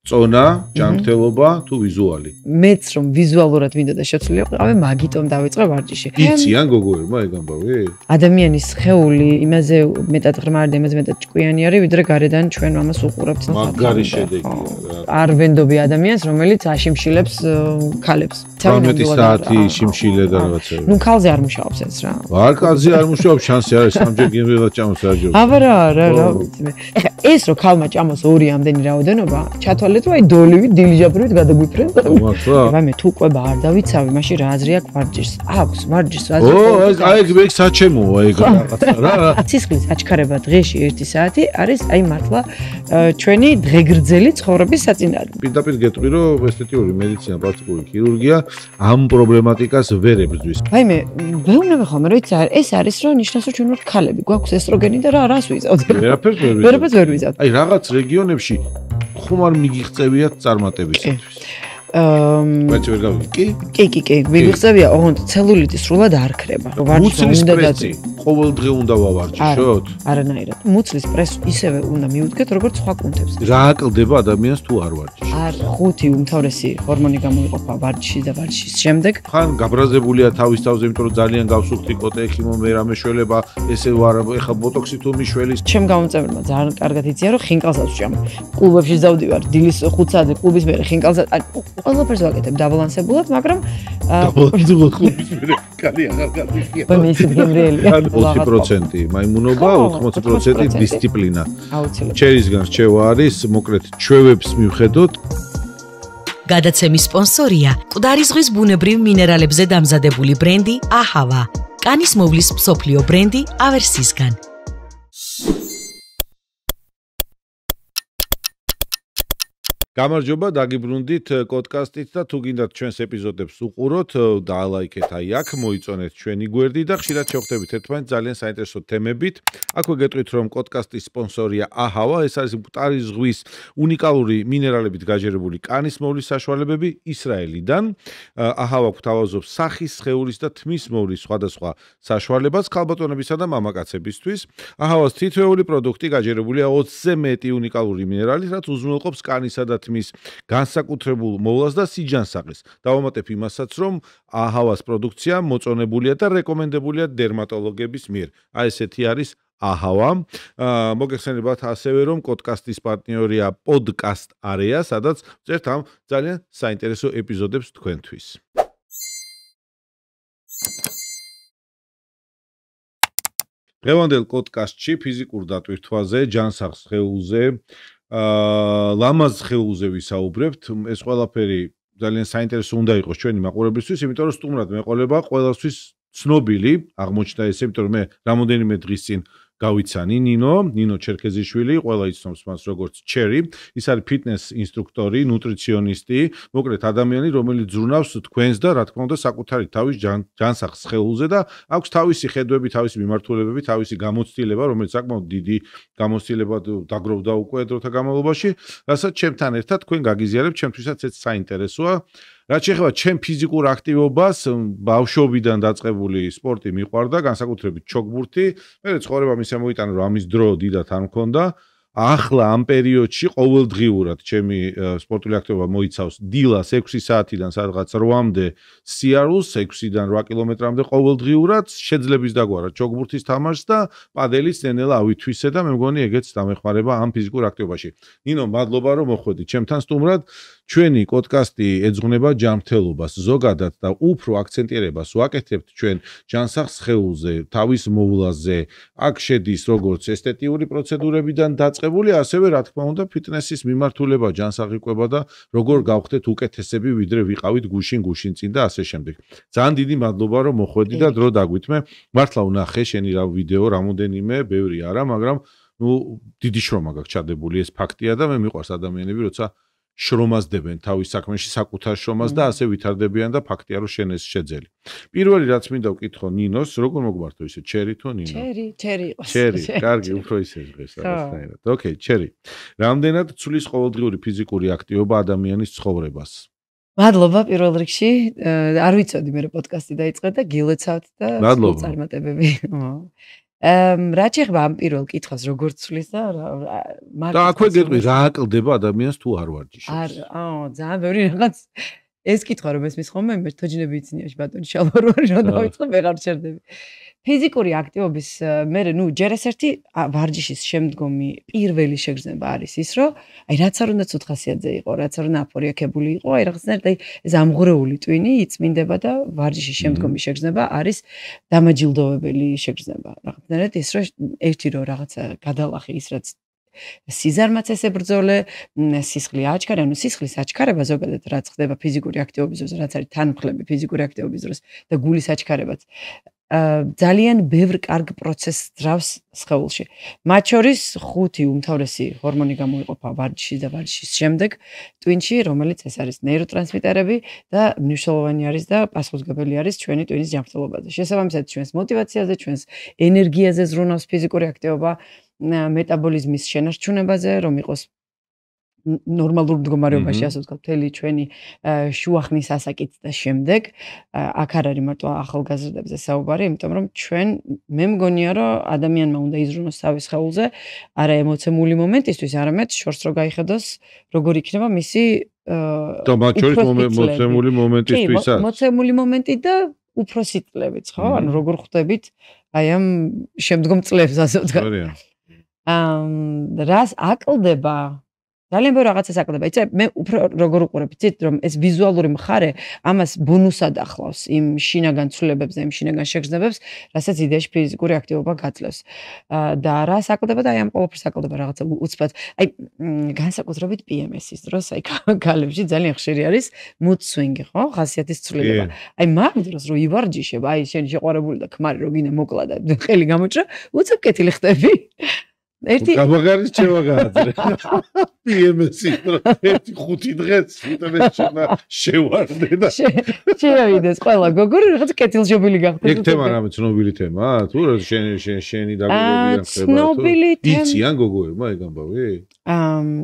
წონა, ჯანმრთელობა თუ ვიზუალი. მეც რომ ვიზუალურად მინდოდა შეცვლილიყავი, მაგიტომ დავიწყე ვარჯიში. იციან გოგოებმა ეგ ამბავი? ადამიანის სხეული იმაზე მეტად ღრმარი და იმაზე მეტად ჭკვიანი არის, ვიდრე გარედან ჩვენ ამას უყურებთ. მაგარი შედეგია. არ ვენდობი ადამიანს, რომელიც აშიმშილებს ქალებს. 12 საათი შიმშილე და რაღაცა. ნუ ქალზე არ მუშაობს ეს რა. არ ქალზე არ მუშაობს, შანსი არის სამჯერ გემრიელად ჭამოს რაჯო. აბა რა ვიცი მე. ეს რო ქალმა ჭამოს ორი ამდენი რაოდენობა, ჩათვალეთ რომ აი დოლივით, დილიჟაბრით გადაგვიფრენ. მართლა? მე თუ ყვება არ დავიცავი, მაშინ რა აზრი აქვს ვარჯიშს? აქვს ვარჯიშს აზრი. აი ეგ საჩემოა ეგ რაღაცა რა. ცისხლის აჩქარება დღეში 1 საათი არის აი მართლა ჩვენი დღეგრძელი ცხოვრების საწინააღმდეგო. პირდაპირ გეტყვი რომ ესთეტიური მედიცინა, პლასტიკური ქირურგია ამ პრობლემატიკას ვერ ებრძვის. აი მე ვეუბნები ხოლმე რომ ეს არის რომ ნიშნავს რომ ჩვენ ვართ ქალები, გვაქვს ესტროგენი და რას ვიზავთ? ვერაფერს ვერ ვიზავთ. აი რაღაც რეგიონებში ხუმარ მიგიღწევიათ წარმატებისათვის. բայց ვერ გავიგე. კი, მიგიღწევია, ოღონდ ცელულიტი სრულად არ ქრება. მუცლის პრესი ყოველდღე უნდა ვავარჯიშოთ? არანაირად. მუცლის პრესს ისევე უნდა მიუდგეთ, როგორც სხვა კუნთებს. რა აკლდება ადამიანს თუ არ ვარჯიშობს? არ 5 უმთავრესი ჰორმონი გამოიყოფა ვარჯიშის და ვარჯიშის შემდეგ. ხან გაბრაზებულია თავის თავზე, იმიტომ რომ ძალიან გავსუხთი კოტექიმო მე რა მეშველება, ესე ვარ, ეხა ბოტოქსი თუ მიშველის. ჩემ გამომწევრმა ძალიან კარგად იციან, რომ ხინკალსაც ვჭამ. კლუბებში დავდივარ, დილის 5 საათზე კლუბის მერე ხინკალსაც ყველაფერს ვაკეთებ დაბალანსებულად, მაგრამ დაბალანსებულად კლუბის მერე კალი აღარ გადიხია. მე ისე გემრიელია. 20% მაიმუნობა, 80% დისციპლინა. აუცილებლად. ჩერისგან რჩევა არის, მოკლედ ჩვევებს მივხედოთ. გადაცემის სპონსორია მკვდარი ზღვის ბუნებრივ მინერალებზე დამზადებული ბრენდი აჰავა. კანის მოვლის მსოფლიო ბრენდი ავერსისგან. გამარჯობა, დაგიბრუნდით პოდკასტით და თუ გინდათ ჩვენს ეპიზოდებს უყუროთ, დაალაიქეთ აი აქ, მოიწონეთ ჩვენი გვერდი და ხშირად შევხვდებით ერთმანეთს ძალიან საინტერესო თემებით. აქვე გეტყვით, რომ პოდკასტის სპონსორია აჰავა, ეს არის მკვდარი ზღვის უნიკალური მინერალებით გაჯერებული კანის მოვლის საშუალებები ისრაელიდან. აჰავა გვთავაზობს სახის, სხეულის და თმის მოვლის სხვადასხვა საშუალებას ქალბატონებისა და მამაკაცებისთვის. აჰავას თითოეული პროდუქტი გაჯერებულია 20-ზე მეტი უნიკალური მინერალით, რაც უზრუნველყოფს კანისა და თმის განსაკუთრებულ მოვლას და სიჯანსაღეს. დავამატებ იმასაც, რომ აჰავას პროდუქცია მოწონებულია და რეკომენდებულია დერმატოლოგების მიერ. აი ესეთი არის აჰავა. მოგეხსენებათ ასევე, რომ პოდკასტის პარტნიორია პოდკასტ არეა, სადაც ვწერთ ამ ძალიან საინტერესო ეპიზოდებს თქვენთვის. დღევანდელ პოდკასტში ფიზიკურ დატვირთვაზე, ჯანსაღ სხეულზე, ლამაზ სხეულზე ვისაუბრებთ. ეს ყველაფერი ძალიან საინტერესო უნდა იყოს ჩვენი მაყურებლისთვის, იმიტომ რომ სტუმრად მეყოლება ყველასთვის ცნობილი, აღმოჩნდა ესე, იმიტომ რომ მე რამოდენიმე დღის წინ გავიცანი ნინო ჩერქეზიშვილი, ყველა იცნობს მას როგორც ჩერი. ის არის ფიტნეს ინსტრუქტორი, ნუტრიციონისტი, მოკლედ ადამიანი, რომელიც ზრუნავს თქვენს და რა თქმა უნდა საკუთარი თავის ჯანსაღ სხეულზე და აქვს თავისი ხედვები, თავისი მიმართულებები, თავისი გამოცდილება, რომელიც საკმაოდ დიდი გამოცდილება დაგროვდა უკვე დროთა განმავლობაში, რასაც ჩემთან ერთად თქვენ გაგიზიარებთ, ჩემთვისაც ეს საინტერესოა. რაც შეეხება ჩემ ფიზიკურ აქტივობას, ბავშვობიდან დაწყებული სპორტი მიყვარდა, განსაკუთრებით ჩოგბურთი. მე ცხოვრება მისე მოიტანა, რომ ამის დრო დიდად არ მქონდა. ახლა ამ პერიოდში ყოველდღიურად ჩემი სპორტული აქტივობა მოიცავს დილას 6 საათიდან სადღაც 8-მდე სიარულს, 6-დან 8 კილომეტრამდე ყოველდღიურად, შეძლებს დაგვარა ჩოგბურთის თამაშს და პადელის ნენელა ავითვისე და მე მგონი ეგეც დამეხმარება ამ ფიზიკურ აქტივობაში. ნინო, მადლობა რომ მოხვედი ჩემთან სტუმრად. ჩვენი პოდკასტი ეძღვნება ჯანმრთელობას ზოგადად და უფრო აქცენტირებას ვაკეთებთ ჩვენ ჯანსაღ სხეულზე, თავის მოვლაზე. აქ შედის როგორც ესთეტიური პროცედურებიდან დაწყებული, ასევე რა თქმა უნდა ფიტნესის მიმართულება, ჯანსაღიკვება და როგორ გავხდეთ უკეთესები, ვიდრე ვიყავით გუშინ წინ და ასე შემდეგ. ძალიან დიდი მადლობა რომ მოხვედი და დრო დაგვითმე. მართლა ვნახე შენი რა ვიდეო, რამოდენიმე, ბევრი არა, მაგრამ დიდი შრომა გაქვს ჩადებული, ეს ფაქტია და მე მიყვარს ადამიანები, როცა შრომას დებენ თავის საქმეში, საკუთარ შრომას და ასე ვითარდებიან და ფაქტია რომ შენ ეს შეძელი. პირველი რაც მინდა ვკითხო ნინოს, როგორ მოგბართო ისე ჩერი თუ ნინო? ჩერი იყოს. ჩერი, კარგი, უფრო ისე დღეს რაღაცნაირად. ოკეი, ჩერი. რამდენად ცვლის ყოველდღიური ფიზიკური აქტივობა ადამიანის ცხოვრებას? მადლობა პირველ რიგში. არ ვიცოდი მე პოდკასტი დაიწყე და გილოცავთ და წარმატებები. რა შეიძლება ამ პირველ კითხვას როგორ ცვლის და და აქვე გეტყვი რა აკლდება ადამიანს თუ არ ვარჯიშობს. ძალიან ბევრი რაღაც ეს კითხვა რომ ესმის ხოლმე მე თოჯინები იცინიაში ბატონი შალვარ ვარ რომ დავიწყე ვეღარ ჩერდები. ფიზიკური აქტივობის მე ჯერ ეს ერთი ვარჯიშის შემდგომი პირველი შეგრძნება არის ის რომ აი რაც არ უნდა ცუთხასიათზე იყო, რაც არ უნდა აფორიაქებული იყო, აი რაღაცნაირად აი ეს ამღვრეული ტვინი იწმინდება და ვარჯიშის შემდგომი შეგრძნება არის დამაჯილდოვებელი შეგრძნება. რაღაცნაირად ის რომ ერთი რომ რაღაცა გადალახი ის რაც სიზარმაც ესე ბრძოლე, სისხლი აჩქარე, ანუ სისხლის აჩქარება ზოგადად რაც ხდება ფიზიკური აქტივობის დროს, რაც არის თანმხლები ფიზიკური აქტივობის დროს და გულის აჩქარებაც ძალიან ბევრ კარგ პროცესს ძრავს სხეულში. მათ შორის 5 უმთავრესი ჰორმონი გამოიყოფა ვარჯიშის და ვარჯიშის შემდეგ ტვინში, რომელიც ეს არის ნეიროტრანსმიტერები და მნიშვნელოვანი არის და პასუხისმგებელი არის ჩვენი ტვინის ჯანმრთელობაზე. შესაბამისად, ჩვენს мотиваციაზე, ჩვენს ენერგიაზე ზრუნავს ფიზიკური აქტივობა, მეტაბოლიზმის შენარჩუნებაზე, რომ იყოს ნორმალურ მდგომარეობაში, ასე ვთქვათ, მთელი ჩვენი შუახნის ასაკით და შემდეგ აქ არ არის მარტო ახალგაზრდებზე საუბარი, იმიტომ რომ ჩვენ მე მგონია, რომ ადამიანმა უნდა იზრუნოს თავის სხეულზე არა ემოციური მომენტისთვის, არამედ შორს რო გაიხედოს, როგორ იქნება მისი და მათ შორის მოცემული მომენტისთვისაც. მოცემული მომენტი და უფროსი წლებიც, ხო? ანუ როგორ ხვდებით აი ამ შემდგომ წლებს, ასე ვთქვათ. რას აკლდება ძალიან ბევრი რაღაცას აკლდება. იცი, მე უფრო როგორ უყურებ, იცით, რომ ეს ვიზუალური მხარე ამას ბონუსად ახლავს იმ შინაგან ცვლილებებს და იმ შინაგან შეგრძნებებს, რასაც იდეაში ფიზიკური აქტივობა გაძლევს. და რას აკლდება და აი ამ ყოველფერს აკლდება რაღაცა უცბად. აი განსაკუთრებით PMS-ის დროს, აი გალებში ძალიან ხშირი არის mood swing, ხო? ხასიათის ცვლილება. აი მაგ დროს რო ივარჯიშებ, აი შენი შეყვარებული და ქმარი რო გინდა მოკლა და ხელი გამოჭრა, უცებ კეთილი ხდები. ერთი გამაგარის ჩემა გააძრე. PMS-ი ერთი 5 დღეს შევარდე და შევიდეს ყველა გოგორი რაღაც კეთილშობილი გახდეს. ეგ თემა რამე ცნობილი თემაა? თუ შენი დაგულებიდან ხდება თუ ცნობილი თემა. იციან გოგოებმა ეგ ამბავი?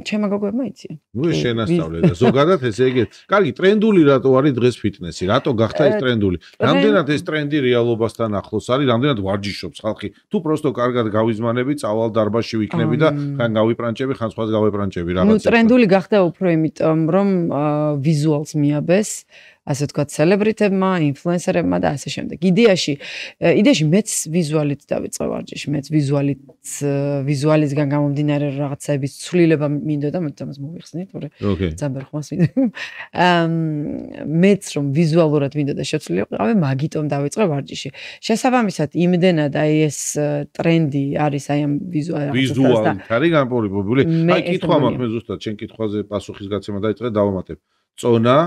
ჩემმა გოგოებმა იციან. ნუ ეს შენასწავლე და ზოგადად ესე ეგეთ. კარგი, ტრენდული რატო არის დღეს ფიტნესი? რატო გახდა ეს ტრენდული? რამდენად ეს ტრენდი რეალობასთან ახლოს არის? რამდენად ვარჯიშობს ხალხი? თუ პროსტო კარგად გავიზმანები, წავალ დარბაზში ვიქნები და ხან გავიპრანჭები, ხან სხვას გავიპრანჭები რაღაცა. ნუ ტრენდული გახდა უფრო იმიტომ, რომ ვიზუალს მიაბეს, ასე ვთქვათ, სელებრიტებმა, ინფლუენსერებმა და ასე შემდეგ. იდეაში მეც ვიზუალით დავიწყე ვარჯიში, მეც ვიზუალისგან გამომდინარე რაღაცების ცვლილება მინდოდა, ამას მოვიხსნით, თორე ძაბერ ხმას მინდოდა. მეც რომ ვიზუალურად მინდოდა შეცვლილიყავი, მაგიტომ დავიწყე ვარჯიში. შესაბამისად, იმდენად აი ეს ტრენდი არის აი ამ ვიზუალით არის განპორობებული. აი კითხვა მაქვს მე ზუსტად შენ კითხვაზე პასუხისგაცემა დაიწყე დავამატებ. წონა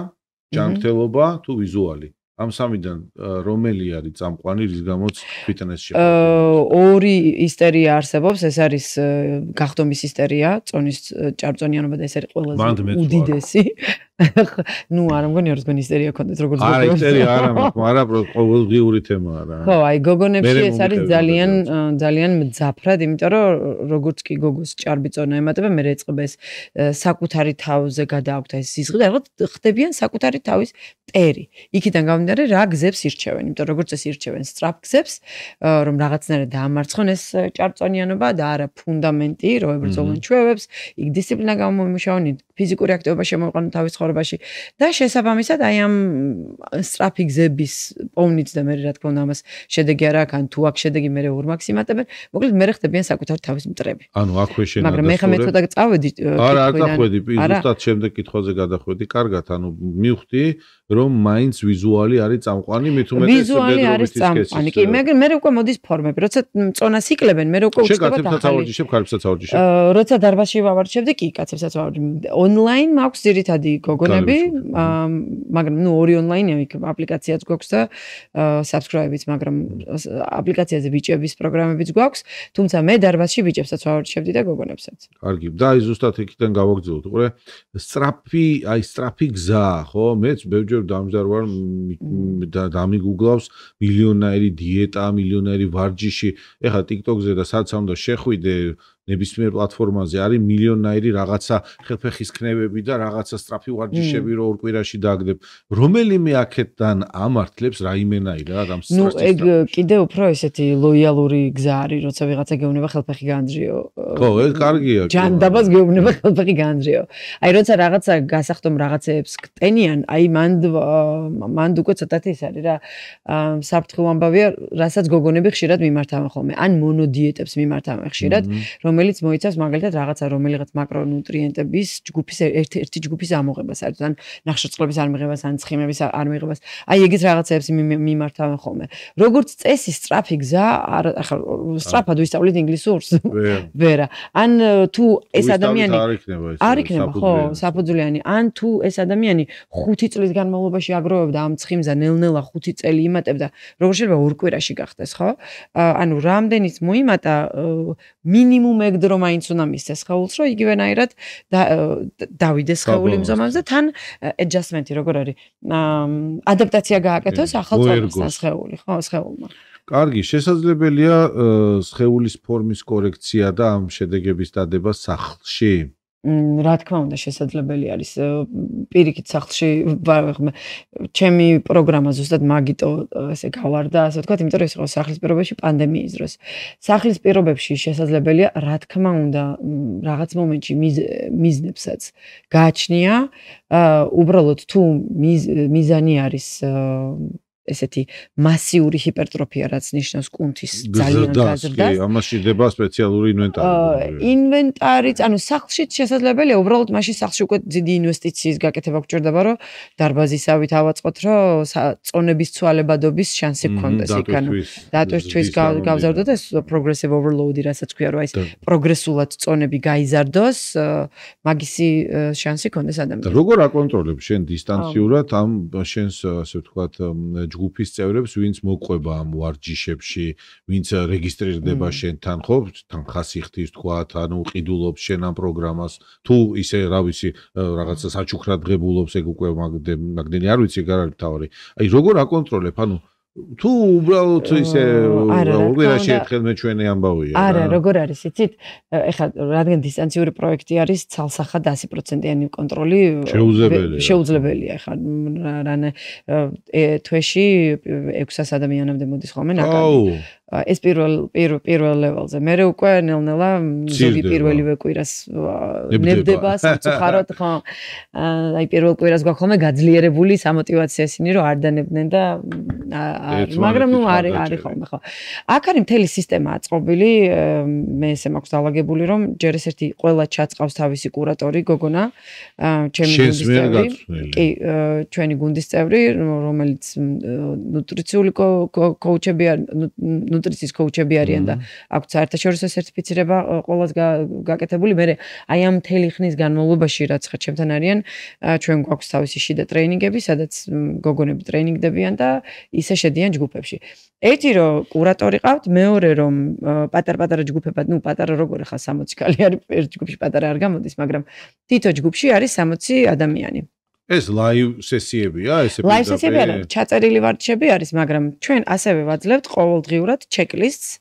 ჯანმრთელობა თუ ვიზუალი ამ სამიდან რომელი არის წამყვანი რის გამოც ფიტნესში ორი ისტერია არსებობს ეს არის გახდომის ისტერია წონის ჭარბწონიანობა და ეს არის ყველაზე უდიდესი ნუ არ მგონია რომ თქვენ ისტერია ქონდეთ როგორც გოგონებს არა ისტერია არა მაქვს მაგრამ ყოველდღიური თემაა რა ხო აი გოგონებში ეს არის ძალიან მძაფრად იმიტომ რომ როგორც კი გოგოს ჭარბი წონა ემატება მე ეწყება ეს საკუთარი თავზე გადააქვთ ეს სიზღი და რაღაც ხდებიან საკუთარი თავის მტერი იქიდან გამომდინარე რა გზებს ირჩევენ იმიტომ როგორც ეს ირჩევენ სწრაფ გზებს რომ რაღაცნაირად დაამარცხონ ეს ჭარბწონიანობა და არა ფუნდამენტი რომ ებრძოლონ ჩვევებს იქ დისციპლინა გამომიმუშავონ ფიზიკური აქტივობა შემოიყვანონ თავის ცხოვრებაში და შესაბამისად აი ამ სწრაფი გზების პოვნიც და მე რა თქმა უნდა ამას შედეგი არ აქვს ან თუ აქვს შედეგი მე ორმაქს იმატებენ მოკლედ მე ხდებიან საკუთარი თავის მტრები ანუ აქვე შენა მაგრამ მე ხა მე ცოტა წავედი არა არ წახვედი ზუსტად შემდეგ კითხვაზე გადახვედი კარგად ანუ მივხვდი რომ მაინც ვიზუალი არის წამყვანი მით უმეტეს ვიზუალი არის წამყვანი კი მე უკვე მოდის ფორმები როცა წონას ikლებენ მე უკვე უჩვენებ კაცებსაც ავარჯიშებ ქალებსაც ავარჯიშებ როცა დარბაზში ვავარჯიშებდი კი კაცებსაც ავარჯიშებ ონლაინ მაქვს ძირითადი გოგონები მაგრამ ნუ ორი ონლაინია იქ აპლიკაციაც გვაქვს და subscribe-იც მაგრამ აპლიკაციაზე ბიჭების პროგრამებიც გვაქვს თუმცა მე დარბაზში ბიჭებსაც ვავარჯიშებდი და გოგონებსაც კარგი და აი ზუსტად იქიდან გავაგრძელოთ უყურე სწრაფი გზა ხო მეც ბევრჯერ დამჯდარ ვარ და დამიგუგლავს მილიონაირი დიეტა მილიონაირი ვარჯიში ეხლა TikTok-ზე და სადაც უნდა შეხვიდე ნებისმიერ პლატფორმაზე არის მილიონნაირი რაღაცა ხელფეხის ქნებები და რაღაცა სწრაფი ვარჯიშები რო ორ კვირაში დააგდებ. რომელიმე აქედან ამართლებს რაიმენაირად ამ სტრესს. ნუ ეგ კიდე უფრო ესეთი ლოიალური გზა არის, როცა ვიღაცა გეუბნება ხელფეხი გაანძრიო. ხო, ეს კარგია. ჯანდაბას გეუბნება ხელფეხი გაანძრიო. აი როცა რაღაცა გასახდომ რაღაცეებს კტენიან, აი მანდ უკვე ცოტათი ის არის რა. საფრთხილო ამბავია, რასაც გოგონები ხშირად მიმართავენ ხოლმე. ან მონოდიეტებს მიმართავენ ხშირად, რომელიც მოიცავს მაგალითად რაღაცა რომელიღაც მაკრონუტრიენტების ჯგუფის ერთი ჯგუფის ამოღებას არის, ან ნახშირწყლების არ მიღებას, ან ცხიმების არ მიღებას. აი ეგეთ რაღაცებს მიმართავენ ხოლმე. როგორც წესი სწრაფი გზა, ახლა სწრაფად ვისწავლით ინგლისურს. ვერა. ან თუ ეს ადამიანი არ იქნება, ხო, საფუძვლიანი. ან თუ ეს ადამიანი 5 წლის განმავლობაში აგროვებდა ამ ცხიმზე ნელ-ნელა 5 წელი იმატებდა, როგორ შეიძლება ორ კვირაში გახდეს, ხო? ანუ რამდენიც მოიმატა მინიმუმ ეგ დრო მაინც უნდა მისცეს სხეულს, რომ იგივენაირად დავიდეს სხეული მზომანზე, თან adjustment-ი როგორ არის? ადაპტაცია გააკეთოს ახალ წონასთან სხეული, ხო, სხეულმა. კარგი, შესაძლებელია სხეულის ფორმის კორექცია და ამ შედეგების დადება სახლში? რა თქმა უნდა შესაძლებელი არის პირიქით სახლში ჩემი პროგრამა ზუსტად მაგიტო ესე გავარდა ასე ვთქვათ, იმიტომ რომ ეს იყო სახლის პირობებში პანდემიის დროს. სახლის პირობებში შესაძლებელია რა თქმა უნდა რაღაც მომენტში მიზნებსაც გააჩნია, უბრალოდ თუ მიზანი არის ესეთი მასიური ჰიპერტროფია, რაც ნიშნავს კუნთის ძალიან გაზრდას. ამაში დება სპეციალური ინვენტარი. ინვენტარიც, ანუ სახლში შესაძლებელია, უბრალოდ მაშინ სახლში უკვე დიდი ინვესტიციის გაკეთება გჭირდება, რომ დარბაზისავით ავაწყოთ, რომ წონების ცვალებადობის შანსი გქონდეს იქ, ანუ დატვირთვის გავზარდოთ ეს progressive overload-ი, რასაც ქვია, რომ ეს პროგრესულად წონები გაიზარდოს, მაგისი შანსი გქონდეს ადამიანს. როგორ აკონტროლებ შენ დისტანციურად ამ შენს ასე ვთქვათ ჯგუფის წევრებს, ვინც მოყვება ამ ვარჯიშებში, ვინც რეგისტრირდება შენთან, ხო? თან ხასი ხდის თქვათ, ანუ ყიდულობს შენ ამ პროგრამას, თუ ისე, რა ვიცი, რაღაცა საჩუქრად ღებულობს, ეგ უკვე მაგდენი არ ვიცი, არ არის თავი. აი, როგორ აკონტროლებ, ანუ თუ უბრალოდ ისე ორგვერაში ერთხელ მეჩვენე ამბავია. არა, როგორ არის, იცით? ეხლა რადგან დისტანციური პროექტი არის, ცალსახად 100%-იანი კონტროლი შეუძლებელია. ეხლა რანე თვეში 600 ადამიანამდე მოდის ხოლმე ნაკადი. ეს პირველ ლეველზე. მე უკვე ნელ-ნელა ზოგი პირველივე კვირას ნებდება სამწუხაროდ, ხო. აი პირველ კვირას გვაქვს ხოლმე გაძლიერებული სამოტივაციო ისინი, რომ არ დანებდნენ და მაგრამ ნუ არის ხოლმე, ხო. აქ არის მთელი სისტემა აწყობილი, მე ესე მაქვს დალაგებული, რომ ჯერ ეს ერთი ყველა ჩაწყავს თავისი კურატორი, გოგონა, ჩემი გუნდის წევრი. კი, ჩვენი გუნდის წევრი, რომელიც ნუტრიციული კოუჩები ნუტრიციის კოუჩები არიან და აქვს საერთაშორისო სერტიფიცირება ყოველს გაკეთებული. მე აი ამ მთელი ხნის განმავლობაში რაც ხა ჩემთან არიან, ჩვენ გვაქვს თავისი შიდა ტრეინინგები, სადაც გოგონები ტრეინინგდებიან და ისე შედიან ჯგუფებში. ერთი რომ კურატორი ყავთ, მეორე რომ პატარ-პატარა ჯგუფებად, ნუ პატარა როგორ ხა 60 ქალი არის, ერთ ჯგუფში პატარა არ გამოდის, მაგრამ თითო ჯგუფში არის 60 ადამიანი. ეს ლაივ სესიებია, ესე პედაგოგი. ლაივ სესიები არა, ჩაწერილი ვარჯიშები არის, მაგრამ ჩვენ ასევე ვაძლევთ ყოველდღიურად ჩეკლისტს.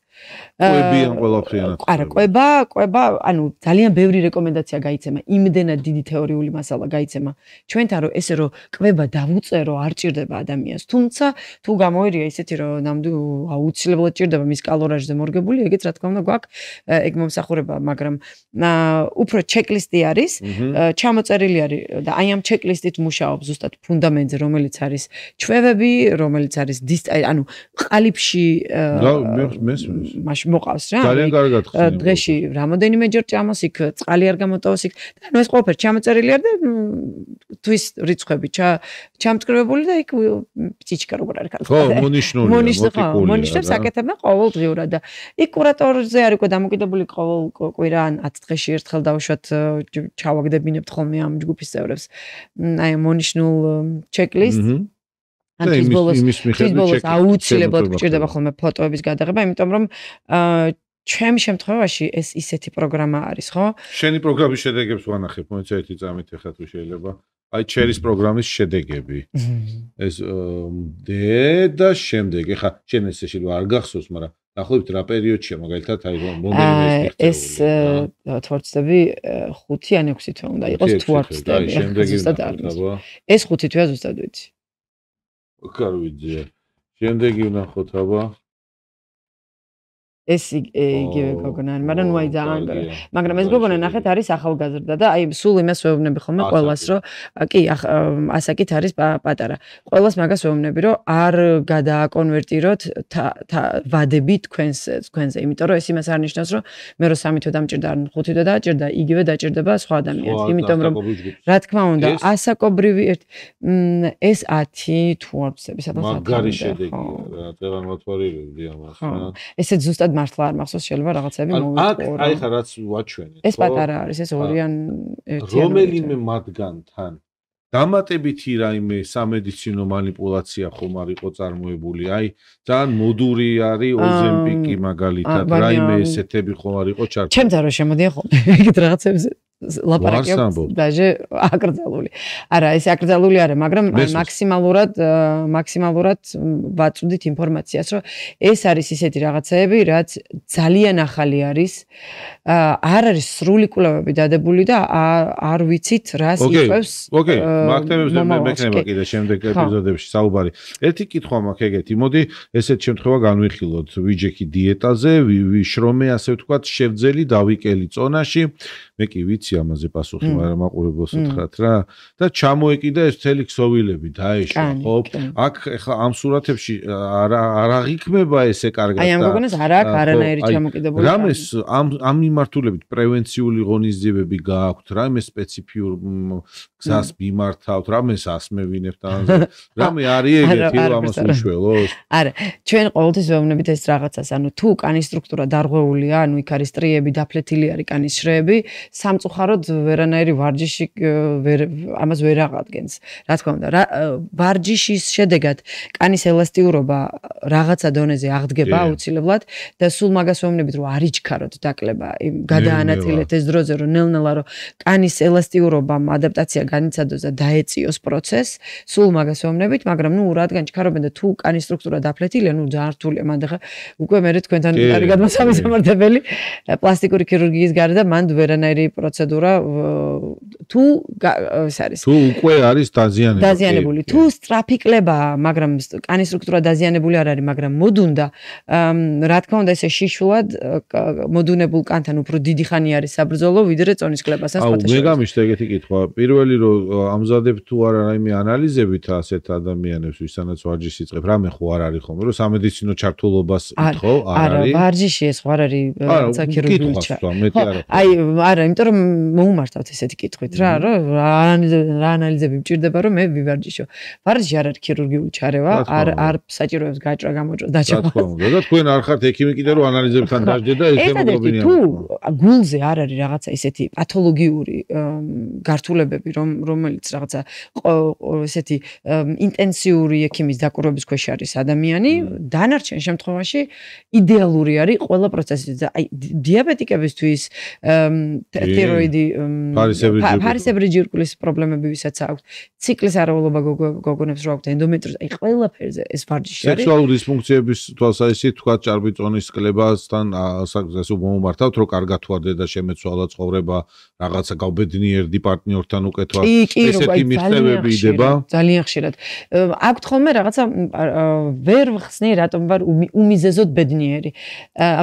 ყვებიან ყველაფრიანად. არა, ყვება, ანუ ძალიან ბევრი რეკომენდაცია გაიცემა, იმდენად დიდი თეორიული მასალა გაიცემა. ჩვენთან რომ ესე რომ ყვება დავუწერო, არ ჭირდება ადამიანს. თუმცა თუ გამოერია ისეთი რომ ნამდვილ აუცილებლად ჭირდება მის კალორიაჟზე მორგებული, ეგეც რა თქმა უნდა გვაქვს ეგ მომსახურება, მაგრამ უფრო ჩეკლისტი არის, ჩამოწერილი არის და აი ამ ჩეკლისტით მუშაობს ზუსტად ფუნდამენტზე, რომელიც არის ჩვევები, რომელიც არის ანუ ყალიბში მაშინ მოყავს რა. ძალიან კარგად ხსნი. დღეში რამოდენიმეჯერ ჭამოს იქ, წყალი არ გამოტოვოს იქ. და ანუ ეს ყველაფერი ჩამოწერილი არის და თვის რიცხვები ჩამწკრივებული და იქ პიჩიკა როგორ არის ქალს. ხო, მონიშნულია, მოტიკული. მონიშნებს აკეთებენ ყოველდღიურად და იქ კურატორზე არის უკვე დამოკიდებული ყოველ კვირა ან 10 დღეში ერთხელ დავუშვათ ჩავაგდებინებთ ხოლმე ამ ჯგუფის წევრებს. აი მონიშნულ ჩეკლისტს ან ის ბოლოს აუცილებლად გჭირდება ხოლმე ფოტოების გადაღება, იმიტომ რომ ჩემ შემთხვევაში ეს ისეთი პროგრამა არის, ხო? შენი პროგრამის შედეგებს ვანახებ, მოიცა ერთი წამით ეხლა თუ შეიძლება. აი ჩერის პროგრამის შედეგები. ეს და შემდეგ ეხლა შენ ეს შეიძლება არ გახსოვს, მაგრამ ნახოთ რა პერიოდშია მაგალითად აი მომდევნო ეს თვარცდები 5 ან 6 თვე უნდა იყოს თვარცდები. ზუსტად არ ვიცი. ეს 5 თვეა ზუსტად ვიცი. არ ვიცი. შემდეგი ვნახოთ აბა. ეს იგივე გოგონა, მაგრამ ნუ აი ძალიან მაგრამ ეს გოგონა ნახეთ არის ახალგაზრდა და აი სულ იმას ვეუბნები ხოლმე ყველას რომ კი ასაკით არის პატარა. ყველას მაგას ვეუბნები რომ არ გადააკონვერტიროთ ვადები თქვენზე, იმიტომ რომ ეს იმას არ ნიშნავს რომ მე რომ 3 თვე დამჭირდა ან 5 თვე დაჭირდა, იგივე დაჭირდება სხვა ადამიანს, იმიტომ რომ რა თქმა უნდა ასაკობრივი ეს 10 თუ არ ვიცი სადაც მაგარი შედეგია რა წევან მოთვალიერებდი ამას რა. ესეც ზუსტად მართლა არ მახსოვს შეიძლება რაღაცები მოვიტყო. აი ხა რაც ვაჩვენეთ. ეს პატარა არის, ეს 2 ან 1. რომელიმე მათგანთან დამატებითი რაიმე სამედიცინო манипуляცია ხომ არ იყო წარმოებული. აი ძალიან მოდური არის ოზემპიკი მაგალითად, რაიმე ესეთები ხომ არ იყო ჩართული. ჩემთან რო შემოდიან ხოლმე ეგეთ რაღაცებზე ლაპარაკობს დაჟე აკრძალული. არა, ეს აკრძალული არა, მაგრამ მაქსიმალურად ვაწვდით ინფორმაციას, რომ ეს არის ისეთი რაღაცეები, რაც ძალიან ახალი არის. არ არის სრული კვლევები დადებული და არ ვიცით რას იყვებს. ოკეი, მაგთემებზე მექნება კიდე შემდეგ ეპიზოდებში საუბარი. ერთი კითხვა მაქვს ეგეთი, მოდი ესეთ შემთხვევა განვიხილოთ ვიჯექი დიეტაზე, ვიშრომე ასე ვთქვათ, შევძელი დავიკელი წონაში. მე კი ვიცი ამაზე პასუხი, მაგრამ მაყურებელს უთხრათ რა და ჩამოეკიდა ეს მთელი ქსოვილები დაეშვა, ხო? აქ ეხლა ამ სურათებში არ აღიქმება ესე კარგად და აი ამ გოგონას არ აქვს არანაირი ჩამოკიდებული. რამეს ამ მიმართულებით პრევენციული ღონისძიებები გააქვთ, რამე სპეციფიურ გზას მიმართავთ, რამეს ასმევინებთ ამაზე. რამე არის ეგეთი რომ ამას უშველოს? არა, ჩვენ ყოველთვის ვეუბნებით ეს რაღაცას, ანუ თუ კანის სტრუქტურა დარღვეულია, ანუ იქ არის სტრიები, დაფლეთილი არის კანის შრეები, სამწუხაროდ ვერანაირი ვარჯიში ამას ვერ აღადგენს. რა თქმა უნდა, ვარჯიშის შედეგად კანის ელასტიურობა რაღაცა დონეზე აღდგება აუცილებლად და სულ მაგას ვეუბნებით რომ არ იჩქაროთ დაკლება, გადაანაწილეთ ეს დროზე რომ ნელ-ნელა რომ კანის ელასტიურობამ ადაპტაცია განიცადოს და დაეწიოს პროცესს, სულ მაგას ვეუბნებით, მაგრამ ნუ რადგან ჩქარობენ და თუ კანის სტრუქტურა დაფლეთილია, ნუ ძალიან რთულია, მანდ ახლა უკვე მე თქვენთან არის გადმოსამართებელი პლასტიკური ქირურგიის გარდა მანდ ვერანაირი პროცედურა თუ ეს არის თუ უკვე არის დაზიანებული თუ სწრაფი კლებაა მაგრამ კანის სტრუქტურა დაზიანებული არ არის მაგრამ მოდუნდა რა თქმა უნდა ესე შიშულად მოდუნებულ კანთან უფრო დიდი ხანი არის საბრძოლო ვიდრე წონის კლებასთან სხვათა შორის. მე გამიშთა ეგეთი კითხვა. პირველი რომ ამზადებ თუ არა რაიმე ანალიზებით ასეთ ადამიანებს ვისთანაც ვარჯიში იწყებ რამე ხო არ არის ხომ რომ სამედიცინო ჩართულობას ითხოვ არ არის. არა ვარჯიში ეს ხო არ არის რაღაცა ქირურგიული მეტი არა. აი არა იმიტომ რომ მოუმართავთ ესეთი კითხვით რა რა ანალიზები მჭირდება რომ მე ვივარჯიშო. ვარჯიში არ არის ქირურგიული ჩარევა, არ საჭიროებს გაჭრა გამოჭრა დაჭრა. რა თქმა უნდა და თქვენ არ ხართ ექიმი კიდე რომ ანალიზებთან დაждდეთ და ეს ჰემოგლობინი თუ გულზე არ არის რაღაცა ესეთი პათოლოგიური გართულებები რომელიც რაღაცა ესეთი ინტენსიური ექიმის დაკვირვების ქვეშ არის ადამიანი, დანარჩენ შემთხვევაში იდეალური არის ყველა პროცესი და აი დიაბეტიკებისთვის თიროიდი ფარისებრი ჯირკვლის პრობლემები ვისაც აქვს, ციკლის არაულობა გოგონებს რო აქვთ ენდომეტროზი, აი ყველაფერზე ეს ვარჯიში არის. სექსუალური დისფუნქციების თვალსაზრისით თქვა ჭარბი წონის კლებასთან ასაკს უმომართავთ, რომ კარგად თუ არ და შემეცვალა ცხოვრება, რაღაცა გავბედნიერდი პარტნიორთან უკეთვას. ესეთი მიღწევები იდება. ძალიან ხშირად. აქვთ ხოლმე რაღაცა ვერ ვხსნი რატომ ვარ უმიზეზოდ ბედნიერი.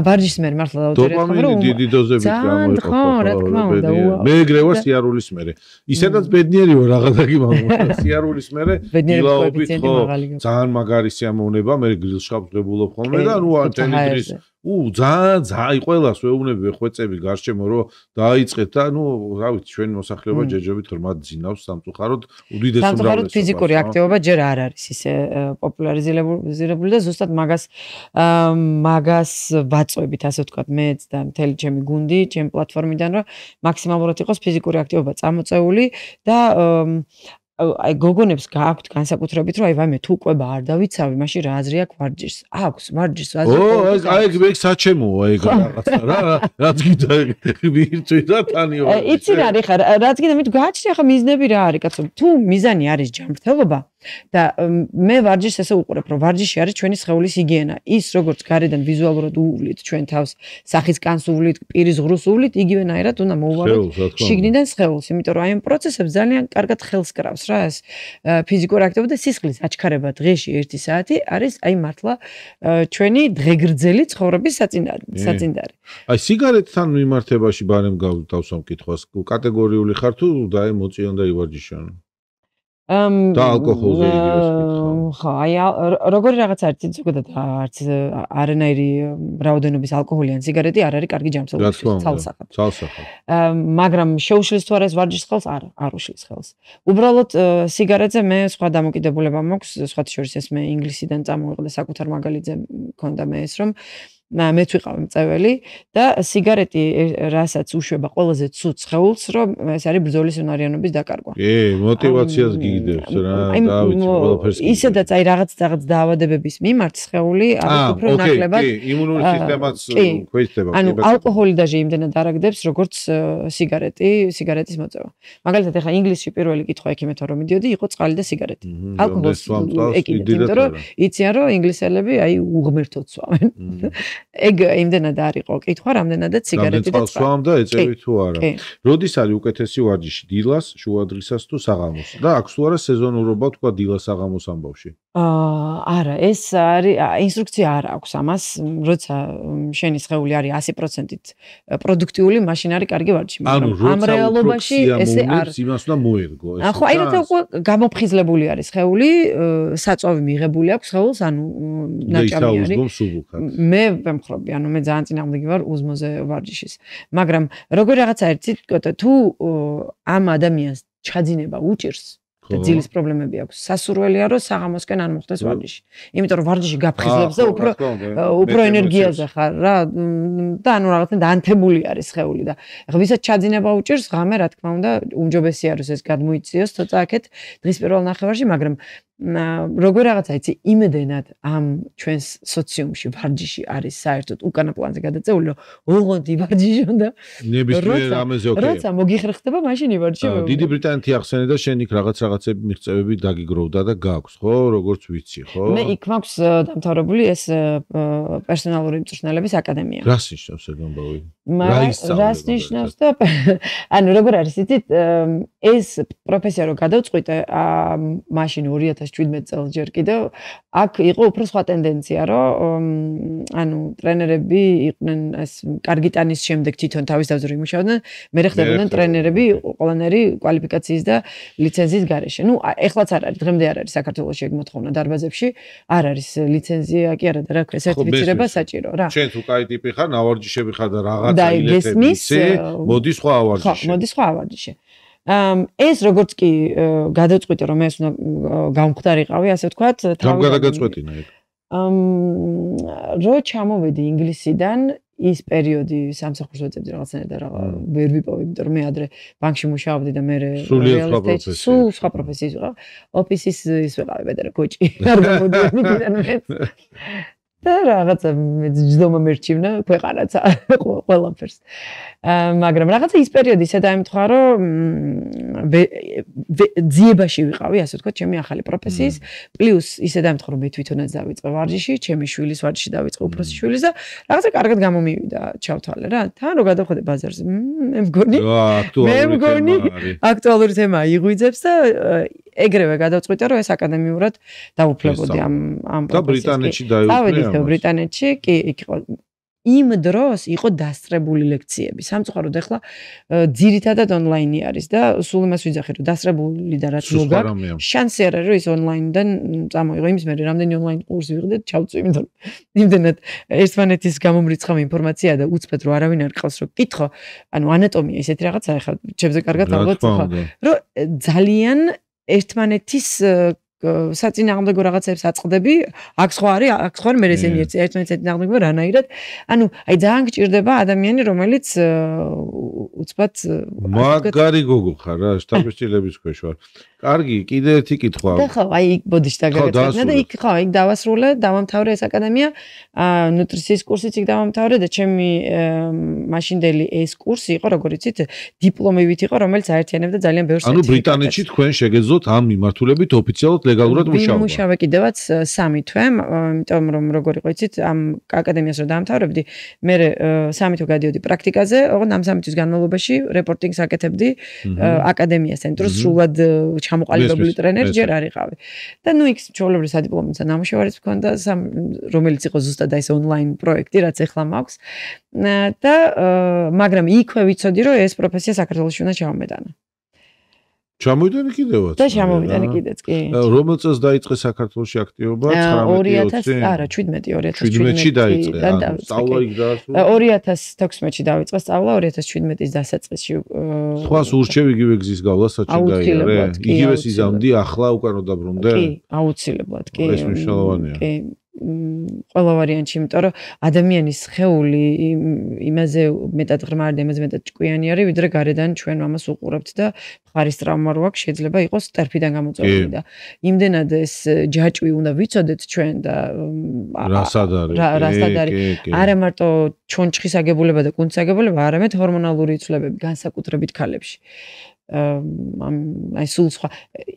ვარჯიშის მერე მართლა დავწერე ხოლმე რომ დიდი დოზებით გამოიყოფა. მე ეგრევა სიარულის მერე. ისედაც ბედნიერი ვარ რაღაცა გიმაგონა სიარულის მერე დილაობით ხო ძალიან მაგარი სიამოვნება მე გრილშაპს ღებულობ ხოლმე და ნუ ანტენი დრის ძალიან ყველას ვეუბნები ვეხვეწები გარშემო რომ დაიწყეთ და ნუ რა ვიცი ჩვენი მოსახლეობა ჯერჯერობით ღრმად ძინავს სამწუხაროდ უდიდეს უმრავლესობას. სამწუხაროდ ფიზიკური აქტივობა ჯერ არ არის ისე პოპულარიზირებული და ზუსტად მაგას ვაწვევით ასე ვთქვათ მეც და მთელი ჩემი გუნდი, ჩემი პლატფორმიდან რომ მაქსიმალურად იყოს ფიზიკური აქტივობა წამოწეული და აი გოგონებს გააქვთ განსაკუთრებით რომ აი ვაიმე თუ ყვება არ დავიცავი მაშინ რა აზრი აქვს ვარჯიშს აქვს ვარჯიშს აზრი აი ეგ საჩემოა ეგ რაღაცა რა რაც გიდა ვირწვი და თანიო იცი რა არის ხარ რაც გიდა მე გააჩნია ხა მიზნები რა არის კაცო თუ მიზანი არის ჯანმრთელობა და მე ვარჯიშს ესე უყურებ, რომ ვარჯიში არის ჩვენი სხეულის ჰიგიენა. ის როგორც გარედან ვიზუალურად უვლით ჩვენ თავს, სახის კანს უვლით, პირის ღრუს უვლით, იგივენაირად უნდა მოვუვალოთ შიგნიდან სხეულს, იმიტომ რომ აი ამ პროცესებს ძალიან კარგად ხელს კრავს რა ეს ფიზიკური აქტივობა და სისხლის აჩქარება დღეში 1 საათი არის აი მართლა ჩვენი დღეგრძელი ცხოვრების საწინდარი. აი სიგარეტთან მიმართებაში ბარემ გავთავსავ კითხვას, კატეგორიული ხარ თუ და ემოციონ და ივარჯიშონ? და ალკოჰოლზე იგივეს კითხავ. ხო, აი როგორი რაღაც არის ზოგადად არც არანაირი რაოდენობის ალკოჰოლი ან სიგარეტი არ არის კარგი ჯანმრთელობის ცალსახად. მაგრამ შეუშლის თუ არა ეს ვარჯიშის ხელს? არ უშლის ხელს. უბრალოდ სიგარეტზე მე სხვა დამოკიდებულება მაქვს, სხვათა შორის ეს მე ინგლისიდან წამოვიღე და საკუთარ მაგალითზე მქონდა მე ეს რომ მეც ვიყავი მწეველი და სიგარეტი რასაც უშვება ყველაზე ცუდ სხეულს, რომ ეს არის ბრძოლის უნარიანობის დაკარგვა. კი, мотиваციას გიგდებს რა, დავიცი ყველაფერს. ისედაც აი რაღაც დაავადებების მიმართ სხეული არის უფრო ნაკლებად. კი, იმუნური სისტემაც ქვეითდება. ანუ ალკოჰოლი დაჟე იმდენად არაგდებს, როგორც სიგარეტის მოწევა. მაგალითად ეხლა ინგლისში პირველი კითხვა ექიმეთო რომ მიდიოდი, იყო წყალი და სიგარეტი. ალკოჰოლს ეკიდეთ, იმიტომ რომ იციან რომ ინგლისელები აი უღმერთოდ სვამენ. ეგ იმდენად არ იყო კითხვა, რამდენადაც სიგარეტი და წყალი და ეწევი თუ არა. როდის არის უკეთესი ვარჯიში, დილას, შუადღისას თუ საღამოს? და აქვს თუ არა სეზონურობა თქვა დილას საღამოს ამბავში? არა, ეს არის ინსტრუქცია არ აქვს ამას, როცა შენი სხეული არის 100%-ით პროდუქტიული, მაშინ არის კარგი ვარჯიში, მაგრამ ამ რეალობაში ესე არ იმას უნდა მოერგო ეს. ხო, აი როცა უკვე გამოფხიზლებული არის სხეული, საწვავი მიღებული აქვს სხეულს, ანუ ნაჭამი არის. მე ვემხრობი, ანუ მე ძალიან წინააღმდეგი ვარ უზმოზე ვარჯიშის. მაგრამ როგორი რაღაცა ერთი თუ ამ ადამიანს ჩაძინება უჭირს და ძილის პრობლემები აქვს, სასურველია რომ საღამოსკენ არ მოხდეს ვარჯიში. იმიტომ რომ ვარჯიში გაფხიზლებს და უფრო ენერგიაზე ხარ რა და ანუ რაღაცა დაანთებული არის სხეული და ეხლა ვისაც ჩაძინება უჭირს, ღამე რა თქმა უნდა უმჯობესია რომ ეს გადმოიწიოს ცოტა აქეთ დღის პირველ ნახევარში, მაგრამ როგორ რაღაცა იცი იმედენად ამ ჩვენს სოციუმში ვარჯიში არის საერთოდ უკანა პლანზე გადაწეული რომ ოღონდ ივარჯიშონ და ნებისმიერ ამაზე ოკეი როცა მოგიხრხდება მაშინ ივარჯიშო დიდი ბრიტანეთი ახსენე და შენ იქ რაღაცები მიღწევები დაგიგროვდა და გაქვს ხო როგორც ვიცი ხო მე იქ მაქვს დამთავრებული ეს პერსონალური მწვრთნელების აკადემია რას ნიშნავს ეგ ამბავი რას ნიშნავს და ანუ როგორ არის იცით ეს პროფესია რო გადავწყვიტე მაშინ 2017 წელს ჯერ კიდევ აქ იყო უფრო სხვა ტენდენცია რომ ანუ ტრენერები იყვნენ ეს კარგი ტანის შემდეგ თვითონ თავის თავზე იმუშავდნენ მე ხდებოდნენ ტრენერები ყველანაირი კვალიფიკაციის და ლიცენზიის გარეშე ნუ ეხლაც არ არის დღემდე არ არის საქართველოში ეგ მოთხოვნა დარბაზებში არ არის ლიცენზია კი არა და რა ქვია სერტიფიცირება საჭირო რა შენ თუ კაი ტიპი ხარ ნავარჯიშები ხარ და რაღაცა ილეთები მოდი სხვა ავარჯიში ხო მოდი სხვა ავარჯიში ეს როგორც კი გადავწყვიტე რომ ეს უნდა გამხდარიყავი ასე ვთქვათ თავი გადაგაწყვეტინა ეგ რო ჩამოვედი ინგლისიდან ის პერიოდი სამსახურს ვეძებდი რაღაცნაირად და რა ვერ ვიპოვე იმიტომ რომ მე ადრე ბანკში მუშაობდი და მე სულ სხვა პროფესიის ვიყავ ოფისის ის ვიყავი პეტრე კოჭი არ გამოდიოდი კიდევ და რაღაცა ჯდომა მერჩივნა ქვეყანაც ყველაფერს მაგრამ რაღაცა ის პერიოდი ისე დაემთხვა რომ ძიებაში ვიყავი ასე ვთქვათ ჩემი ახალი პროფესიის პლუს ისე დაემთხვა რომ მე თვითონაც დავიწყე ვარჯიში ჩემი შვილის ვარჯიში დავიწყე უფროსი შვილის და რაღაცა კარგად გამომივიდა ჩავთვალე რა თან რო გადავხედე ბაზარზე მე მგონი აქტუალური თემა იღვიძებს და ეგრევე გადავწყვიტე რომ ეს აკადემიურად დავუფლებოდი ამ პროფესიას და ბრიტანეთში დაიწყე ბრიტანეთში კი იქ იყო იმ დროს იყო დასწრებული ლექციები სამწუხაროდ ახლა ძირითადად ონლაინი არის და სულ იმას ვიძახი რომ დასწრებული და რაც მოგაქვს შანსი არ არის რომ ის ონლაინიდან წამოიღო იმის მე რამდენი ონლაინ კურსი ვიღე და ჩავწვი იმიტომ იმდენად ერთმანეთის გამომრიცხავ ინფორმაცია და უცბად რომ არავინ არ ყავს რომ კითხო ანუ ანატომია ისეთი რაღაცა ახლა ჩემზე კარგად ალბათ ხო რომ ძალიან ერთმანეთის საწინააღმდეგო რაღაცებს აწყდები, აქ სხვა არის მე ესენი ერთმანეთს წინააღმდეგობა რანაირად. ანუ აი ძალიან გჭირდება ადამიანი, რომელიც უცბად მაგარი გოგო ხარ რა, შტაბის ქვეშ ვარ. კარგი, კიდე ერთი კითხვა. და ხო, აი ბოდიში დაგაგეცნა და იქ ხო, იქ დავასრულე, დავამთავრე ეს აკადემია, ნუტრიციის კურსიც იქ დავამთავრე და ჩემი მაშინდელი ეს კურსი იყო, როგორ იცით, დიპლომივით იყო, რომელიც აერთიანებდა ძალიან ბევრ სერტიფიკატს. ანუ ბრიტანეთში თქვენ შეგეძლოთ ამ მიმართულებით ოფიციალურად ლეგალურად მუშაობა. ვიმუშავე კიდევაც 3 თვე, იმიტომ რომ როგორ იყო იცით, ამ აკადემიას რომ დაამთავრებდი, მე 3 თვე გადიოდი პრაქტიკაზე, ოღონდ ამ 3 თვის განმავლობაში რეპორტინგს აკეთებდი აკადემიასთან, თუ სრულად ჩამოყალიბებული ტრენერი ჯერ არ იყავი. და იქ ჩვეულებრივ სადიპლომო ნამუშევარიც მქონდა, რომელიც იყო ზუსტად ეს ონლაინ პროექტი, რაც ეხლა მაქვს. და მაგრამ იქვე ვიცოდი, რომ ეს პროფესია საქართველოში უნდა ჩავმეტანა. ჩამოვიდანი კიდევაც. და ჩამოვიდანი კიდეც, კი. რომელ წელს დაიწყე საქართველოში აქტივობა? 2000, არა, 17-ში დაიწყე. სწავლა იქ დაასრულე. 2016-ში დავიწყე სწავლა, 2017-ის დასაწყისში. სხვას ურჩევ იგივე გზის გავლა საჭიროა. იგივე სიზამდი, ახლა უკან რო დაბრუნდე? კი, აუცილებლად, კი. ეს მნიშვნელოვანია. კი. ყველა ვარიანტში, იმიტომ რომ ადამიანის სხეული იმაზე მეტად ღრმაა და იმაზე მეტად ჭკვიანი არის, ვიდრე გარედან ჩვენ ამას უყურებთ და მხარის ტრავმა რო აქვს, შეიძლება იყოს ტერფიდან გამოწვეული და იმდენად ეს ჯაჭვი უნდა ვიცოდეთ ჩვენ და რასად არის. არა მარტო ჩონჩხის აგებულება და კუნთის აგებულება, არამედ ჰორმონალური ცვლილებები განსაკუთრებით ქალებში. აი სულ სხვა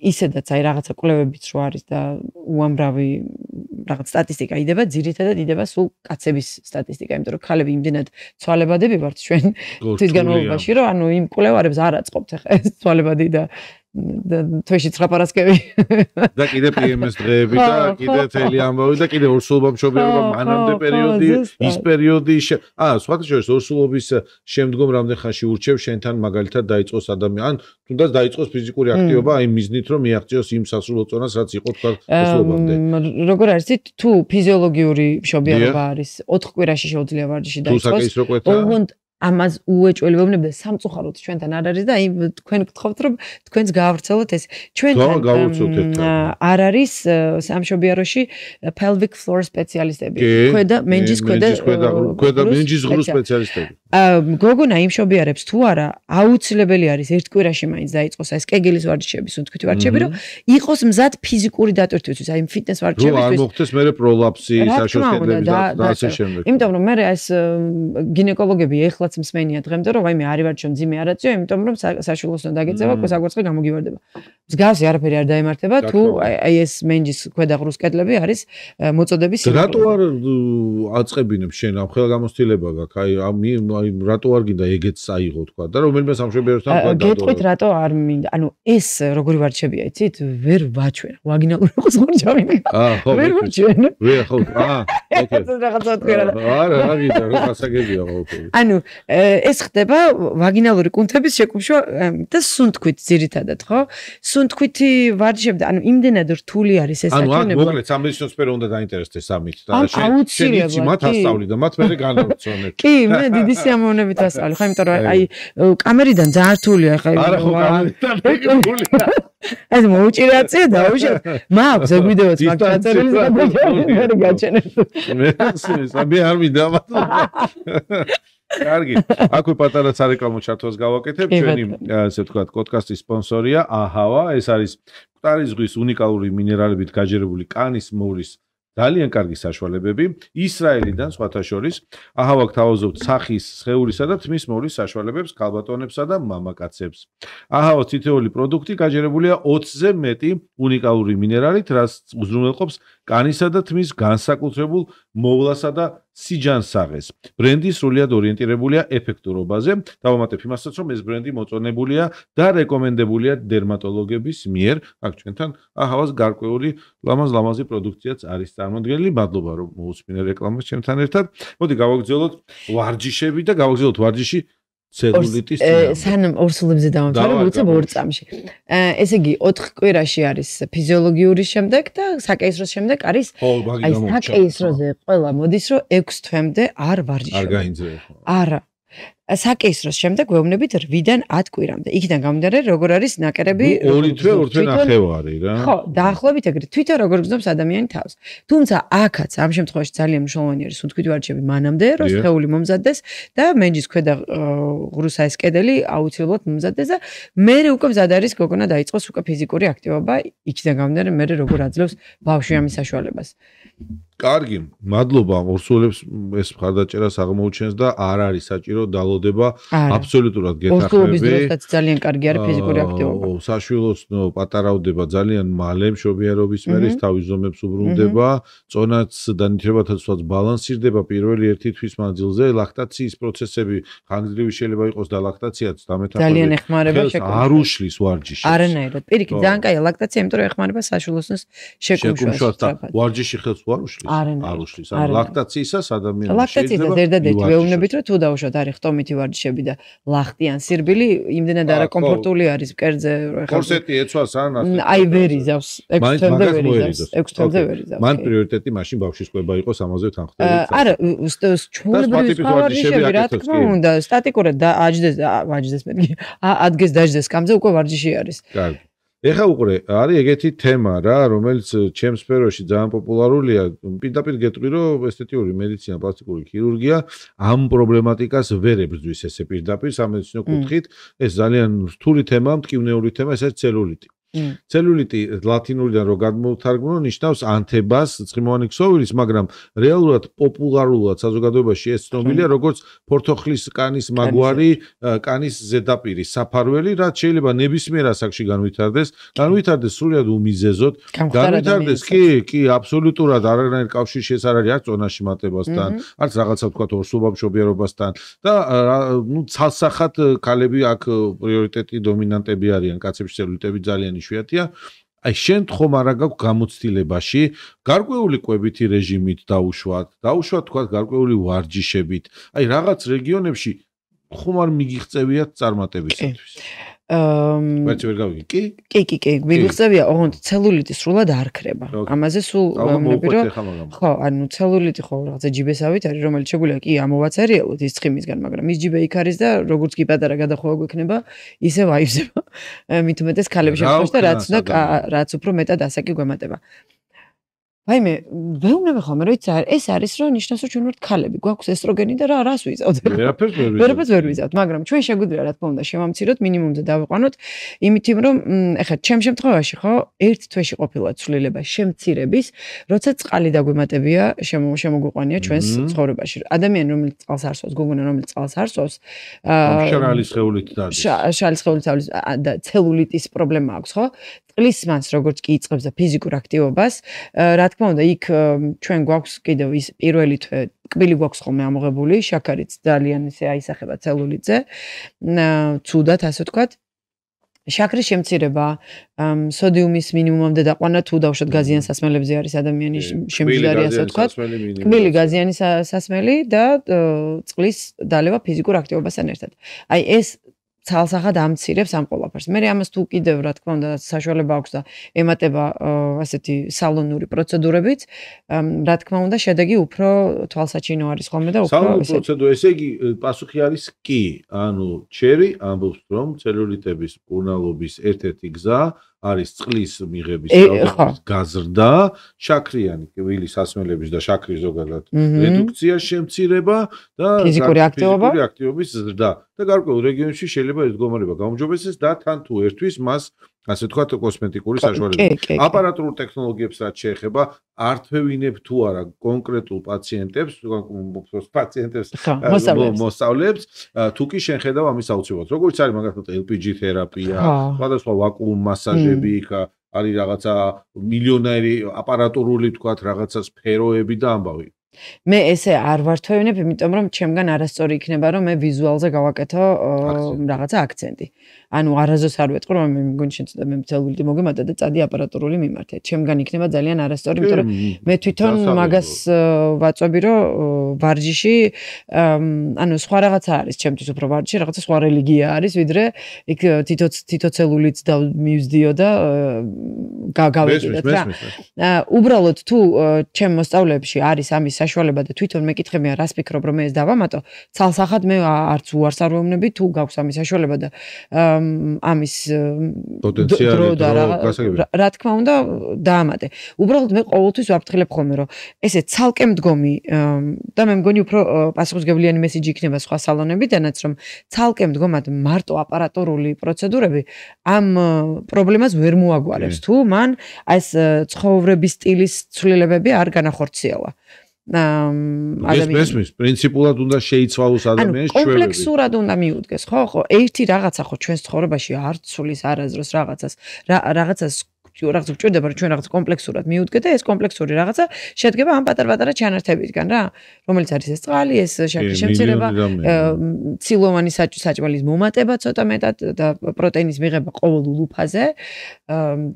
ისედაც აი რაღაცა კვლევებიც რო არის და უამრავი რაღაც სტატისტიკა იდება, ძირითადად იდება სულ კაცების სტატისტიკა, იმიტომ რომ ქალები იმდენად ცვალებადები ვართ ჩვენ თვის განმავლობაში, რომ ანუ იმ კვლევარებს არ აწყობთ ახლა ეს ცვალებადი და თვეში 9 პარასკევი და კიდე PMS დღეები და კიდე თელი ამბავი და კიდე ორსულობა მშობიარობა მანამდე პერიოდი ის პერიოდი სხვათა შორის ორსულობის შემდგომ რამდენ ხანში ურჩევ შენთან მაგალითად დაიწყოს ადამიანი თუნდაც დაიწყოს ფიზიკური აქტივობა აი მიზნით რომ მიაღწიოს იმ სასრულო წონას რაც იყო თქვა ორსულობამდე როგორ არის თუ ფიზიოლოგიური მშობიარობა არის 4 კვირაში შეუძლია ვარჯიში დაიწყოს ამას უეჭველებობნებ და სამწუხაროდ ჩვენთან არ არის და აი თქვენ გთხოვთ რომ თქვენს გაავრცელოთ ეს ჩვენთან არ არის სამშობიაროში pelvic floor სპეციალისტები ქვედა მენჯის ქვედა მენჯის ღრუ სპეციალისტები გოგონა იმ შობიარებს თუ არა აუცილებელი არის ერთ კვირაში მაინც დაიწყოს ეს კეგელის ვარჯიშები სუნთქვითი ვარჯიშები რომ იყოს მზად ფიზიკური დატვირთვისთვის აი ფიტნეს ვარჯიშებისთვის რომ არ მოხდეს მე პროლაფსი საშუალებლები და ასე შემდეგ იმიტომ რომ მე ეს გინეკოლოგები ეხლა მსმენია დღემდე რომ აი მე არ ვარ ჩვენ ძიმე არაწიო იმიტომ რომ საშუალოს უნდა დაგეწევა საკვერცხლი გამოგივარდება მსგავსი არაფერი არ დაემართება თუ აი ეს მენჯის ქვედაღრუს კედლები არის მოწოდების რატო არ აწყებინებ შენ ამ ხელგამოცდილება გაქვს აი რატო არ გინდა ეგეც აიღო თქვა და რომელიმე სამშობიაროსთან თქვა და გეტყვით რატო არ მინდა ანუ ეს როგორი ვარჯიშებია იცით ვერ ვაჩვენ ვაგინალური იყოს ვარჯავინე ხო ვერ ვაჩვენ ვერ ხო ოკეი რაღაცა თქვა არა რა გინდა რა გასაგებია ყოველთვის ანუ ეს ხდება ვაგინალური კუნთების შეკუმშვა და სუნთქვით ძირითადად ხო სუნთქვითი ვარჯიშები და ანუ იმდენად რთული არის ეს საქმე ანუ მოკლედ სამედიცინო სფერო უნდა დაინტერესდეს სამით და შენ იცი მათ ასწავლი და მათ მე განავრცელებ კი მე დიდი სიამოვნებით ასწავლი ხო იმიტომ რომ აი კამერიდან ძალიან რთულია ხა არა ხო კამერიდან ეს მოუჭირაწია და უშენ მაქვს ეგ ვიდეოც მაქვს დაწერილი და გაჩენებ მე არ მინდა კარგი. აქვე პატარა სარეკლამო ჩართვას გავაკეთებ. ჩვენი ასე ვთქვათ, პოდკასტის სპონსორია აჰავა. ეს არის მკვდარი ზღვის უნიკალური მინერალებით გაჯერებული კანის მოვლის ძალიან კარგი საშუალებები. ისრაელიდან სხვათა შორის აჰავა გთავაზობთ სახის, სხეულისა და თმის მოვლის საშუალებებს ქალბატონებსა და მამაკაცებს. აჰავას თითოეული პროდუქტი გაჯერებულია 20-ზე მეტი უნიკალური მინერალით, რაც უზრუნველყოფს კანისა და თმის განსაკუთრებულ მოვლასა და სიჯანსაღეს. ბრენდი სრულიად ორიენტირებულია ეფექტურობაზე. დავამატებ იმასაც, რომ ეს ბრენდი მოწონებულია და რეკომენდებულია დერმატოლოგების მიერ. აქ ჩვენთან აჰავას გარკვეული ლამაზ-ლამაზი პროდუქციაც არის წარმოდგენილი. მადლობა, რომ მოусმინე რეკლამას ჩემთან ერთად. მოდი გავაგრძელოთ ვარჯიშები და გავაგრძელოთ ვარჯიში ცელულიტის სანამ ორსულებზე დავამთავრებ უცებ 2 წამში. ესე იგი 4 კვირაში არის ფიზიოლოგიური შემდეგ და საკეისროს შემდეგ არის აი საკეისროზე ყველა მოდის რომ 6 თვემდე არ ვარჯიშობ. არ გაინძრეო. არა. საკეისროს შემდეგ ვეუბნებით 8-დან 10 კვირამდე. იქიდან გამომდინარე როგორ არის ნაკერები 2 თვე ნახევარი რა. ხო, დაახლოებით ეგრე. თვითონ როგორ გრძნობს ადამიანი თავს. თუმცა აქაც ამ შემთხვევაში ძალიან მნიშვნელოვანი არის სუნთქვითი ვარჯიშები მანამდე, რომ სხეული მომზადდეს და მენჯის ქვედა ღრუსა ეს კედელი აუცილებლად მომზადდეს და მერე უკვე მზად არის გოგონა დაიწყოს უკვე ფიზიკური აქტივობა. იქიდან გამომდინარე მერე როგორ აძლევს ბავშვი ამის საშუალებას. კარგი, მადლობა. ორსულებს ეს მხარდაჭერას აღმოუჩენს და არ არის საჭირო დალოდება, აბსოლუტურად გეთახმები. ორსულობის დროსაც ძალიან კარგი არის ფიზიკური აქტივობა. საშვილოსნო პატარავდება ძალიან მალე, მშობიარობის მერე თავის ზომებს უბრუნდება, წონაც და ნიტრებათაც ბალანსირდება პირველი ერთი თვის მანძილზე, ლაქტაციის პროცესები ხანგრძლივი შეიძლება იყოს და ლაქტაციაც დამეთანხმებით. ძალიან ეხმარება შეკუმშვას. არ უშლის ვარჯიშს. არანაირად. პირიქით, ძალიან კაია ლაქტაცია, იმიტომ რომ ეხმარება საშვილოსნოს შეკუმშვას. ვარჯიში ხელს არ უშლის. არ უშლის. ანუ ლაქტაციისას ადამიანი ლაქტაციის ერთადერთი ვეუბნებით, რომ თუ დაუშვათ არის ხტომითი ვარჯიშები და ლახტი ან სირბილი, იმდენად არაკომფორტული არის მკერდზე, რომ ეხლა კორსეტი ეცვას ან ასე. აი ვერ იზავს, 6 თვემდე ვერ იზავს, 6 თვემდე ვერ იზავს. მან პრიორიტეტი მაშინ ბავშვის კვება იყოს ამაზე თანხმდები. არა, ჩვეულებრივი ვარჯიშები, რა თქმა უნდა, სტატიკურად და აჯდეს მეტი. ადგეს დაждდეს კამზე უკვე ვარჯიში არის. კარგი. ეხა უყურე, არის ეგეთი თემა რა, რომელიც ჩემს სფეროში ძალიან პოპულარულია. პირდაპირ გეტყვი, რომ ესთეტიური მედიცინა, პლასტიკური ქირურგია ამ პრობლემატიკას ვერ ებრძვის ესე პირდაპირ სამედიცინო კუთხით. ეს ძალიან რთული თემაა, მტკივნეული თემა, ეს არის ცელულიტი. ცელულიტი ლათინურიდან რო გადმოვთარგმნო, ნიშნავს ანთებას, ცხიმოვანი ქსოვილის, მაგრამ რეალურად პოპულარულად საზოგადოებაში ეს ცნობილია როგორც ფორთოხლის კანის მაგვარი, კანის ზედაპირი, საფარველი, რაც შეიძლება ნებისმიერ ასაკში განვითარდეს, სრულიად უმიზეზოდ, განვითარდეს, კი, აბსოლუტურად არანაირ კავშირში ეს არ არის არც წონაში მატებასთან, არც რაღაცა თქვა ორსულობა მშობიარობასთან და ნუ ცალსახად ქალები აქ პრიორიტეტი დომინანტები არიან, კაცებში ცელულიტები ძალიან იშვიათია. აი შენ ხომ არა გაქვს გამოცდილებაში გარკვეული კვებითი რეჟიმით დაუშვათ თქვა გარკვეული ვარჯიშებით. აი რაღაც რეგიონებში ხომ არ მიგიღწევიათ წარმატებისათვის. ვერც ვერ გავიგე. კი, მიგიღწევია, ოღონდ ცელულიტი სრულად არ ქრება. ამაზე სულ ვამბობ, რომ ხო, ანუ ცელულიტი ხო რაღაცა ჯიბესავით არის, რომელიც შეგვიძლია კი ამოვაცერიალოთ ის ცხიმისგან, მაგრამ ის ჯიბე იქ არის და როგორც კი პატარა გადახვევა გვექნება, ისევ აივზება. მით უმეტეს ქალების შემთხვევაში და რაც უფრო მეტად ასაკი გვემატება. ვაიმე, ვეუბნები ხოლმე, რომ ეს არის, რომ ნიშნავს, რომ ჩვენ ვართ ქალები, გვაქვს ესტროგენი და რას ვიზავთ. ვერაფერს ვერ ვიზავთ, მაგრამ ჩვენ შეგვიძლია, რა თქმა უნდა, შევამციროთ, მინიმუმზე დავიყვანოთ, იმითი რომ ეხლა ჩემ შემთხვევაში ხო, ერთ თვეში ყოფილა ცვლილება შემცირების, როცა წყალი დაგვემატებია, შემოგვიყვანია ჩვენს ცხოვრებაში. ადამიანი, რომელიც წყალს არ სვავს, გოგონა, რომელიც წყალს არ სვავს, შრალის სხეულით დადის. შრალის სხეულით და ცელულიტის პრობლემა აქვს, ხო? წყლის მას როგორც კი იწყებს და ფიზიკურ აქტივობას, რა თქმა უნდა, იქ ჩვენ გვაქვს კიდევ ის პირველი თვე, კბილი გვაქვს ხოლმე ამოღებული, შაქარიც ძალიან ისე აისახება ცელულიტზე, ცუდად ასე ვთქვათ. შაქრის შემცირება, სოდიუმის მინიმუმამდე დაყვანა, თუ დავუშვათ გაზიან სასმელებზე არის ადამიანის შემჯდარი, ასე ვთქვათ. კბილი გაზიანი სასმელი და წყლის დალევა ფიზიკურ აქტივობასთან ერთად. აი ეს ცალსახად ამცირებს ამ ყველაფერს. მე ამას თუ კიდევ რა თქმა უნდა საშუალება აქვს და ემატება ასეთი სალონური პროცედურებით, რა თქმა უნდა შედეგი უფრო თვალსაჩინო არის ხოლმე და უფრო სალონური პროცედურა, ესე იგი პასუხი არის კი, ანუ ჩერი ამბობს რომ ცელულიტების მკურნალობის ერთ-ერთი გზა არის წყლის მიღების გაზრდა, შაქრიანი კბილის სასმელების და შაქრის ზოგადად რედუქცია, შემცირება და ფიზიკური აქტივობის ზრდა. და გარკვეულ რეგიონებში შეიძლება ეს მდგომარეობა გაუმჯობესდეს და თან თუ ერთვის მას ასე ვთქვათ კოსმეტიკური საშუალებები. აპარატურულ ტექნოლოგიებს რაც შეეხება, ართვევინებ თუ არა კონკრეტულ პაციენტებს, მოსწავლეებს, თუ კი შენ ხედავ ამის აუცილებლობას. როგორც არის მაგალითად LPG თერაპია, სხვადასხვა ვაკუუმ მასაჟები, არის რაღაცა მილიონერი აპარატურული ვთქვათ რაღაცა სფეროები და ამბავი. მე ესე არ ვართვევინებ, იმიტომ რომ ჩემგან არასწორი იქნება, რომ მე ვიზუალზე გავაკეთო რაღაცა აქცენტი. ანუ არაზოს არ ვეტყვი, რომ მე მგონი შენ ცოტა მე ცელულიტი მოგემატა და წადი აპარატურული მიმართე. ჩემგან იქნება ძალიან არასწორი, იმიტომ რომ მე თვითონ მაგას ვაწვევი, რომ ვარჯიში, ანუ სხვა რაღაცა არის, ჩემთვის უფრო ვარჯიში, რაღაცა სხვა რელიგია არის, ვიდრე იქ თითო ცელულიტს მივზდიო და გავეკიდეთ რა. უბრალოდ თუ ჩემ მოსწავლეებში არის ამის საშუალება და თვითონ მეკითხებიან რას ფიქრობ რომ ეს დავამატო ცალსახად მე არც უარს არ ვეუბნები თუ გაქვს ამის საშუალება და ამის პოტენციალი რა თქმა უნდა დაამატე უბრალოდ მე ყოველთვის ვაფრთხილებ ხოლმე რომ ესე ცალკე მდგომი და მე მგონი უფრო პასუხისმგებლიანი მესიჯი იქნება სხვა სალონებიდანაც რომ ცალკე მდგომად მარტო აპარატურული პროცედურები ამ პრობლემას ვერ მოაგვარებს თუ მან ეს ცხოვრების სტილის ცვლილებები არ განახორციელა ადამიანის პრინციპულად უნდა შეიცვალოს ადამიანის ჩვევები. კომპლექსურად უნდა მიუდგეს, ხო, ერთი რაღაცა ხო ჩვენს ცხოვრებაში არ ცვლის არაზრს რაღაცას გვჭირდება რომ ჩვენ რაღაც კომპლექსურად მიუდგეთ და ეს კომპლექსური რაღაცა შედგება ამ პატარ-პატარა ჩანართებისგან რა, რომელიც არის ეს წყალი, ეს შაქრის შემცირება, ცილოვანი საჭმელის მომატება ცოტა მეტად და პროტეინის მიღება ყოველ ულუფაზე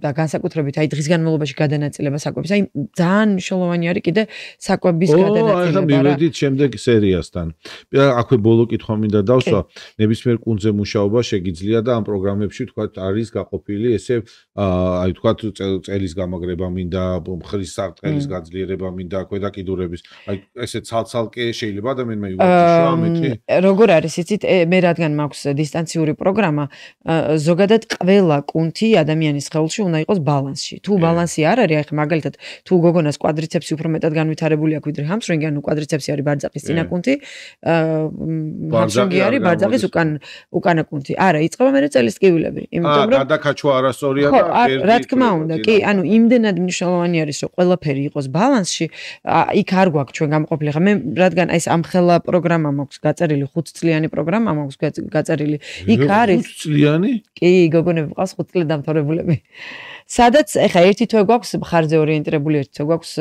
და განსაკუთრებით აი დღის განმავლობაში გადანაწილება საკვების. აი ძალიან მნიშვნელოვანი არის კიდე საკვების გადანაწილება. მივედით შემდეგ სერიასთან. აქვე ბოლო კითხვა მინდა დავსვა, ნებისმიერ კუნძზე მუშაობა შეგიძლია და ამ პროგრამებში თქვა არის გაყოფილი ესე აი თქვა წელის გამაგრება მინდა, მხრის სარტყელის გაძლიერება მინდა, ქვედაკიდურების. აი ესე ცალ-ცალკე შეიძლება ადამიანმა იუვარჯიშო ამეთი. როგორ არის იცით, მე რადგან მაქვს დისტანციური პროგრამა, ზოგადად ყველა კუნთი ადამიანის სხეულში უნდა იყოს ბალანსში. თუ ბალანსი არ არის, აი მაგალითად, თუ გოგონას კვადრიცეპსი უფრო მეტად განვითარებული აქვს ვიდრე ჰამსტრინგი, ანუ კვადრიცეპსი არის ბარძაყის წინა კუნთი, ჰამსტრინგი არის ბარძაყის უკანა კუნთი. არა, იწყება მე წელის ტკივილები, იმიტომ რომ გადაკაჩვა არასწორია და რა თქმა უნდა, კი, ანუ იმდენად მნიშვნელოვანი არის, რომ ყველაფერი იყოს ბალანსში, იქ არ გვაქვს ჩვენ გამყოფილი. ხა მე რადგან აი ეს ამხელა პროგრამა მაქვს გაწერილი, 5 წლიანი პროგრამა მაქვს გაწერილი. იქ არის 5 წლიანი? კი, გოგონები ყავს 5 წლი დამთავრებულები. სადაც ეხა ერთი თვე გვაქვს მხარზე ორიენტირებული, ერთი თვე გვაქვს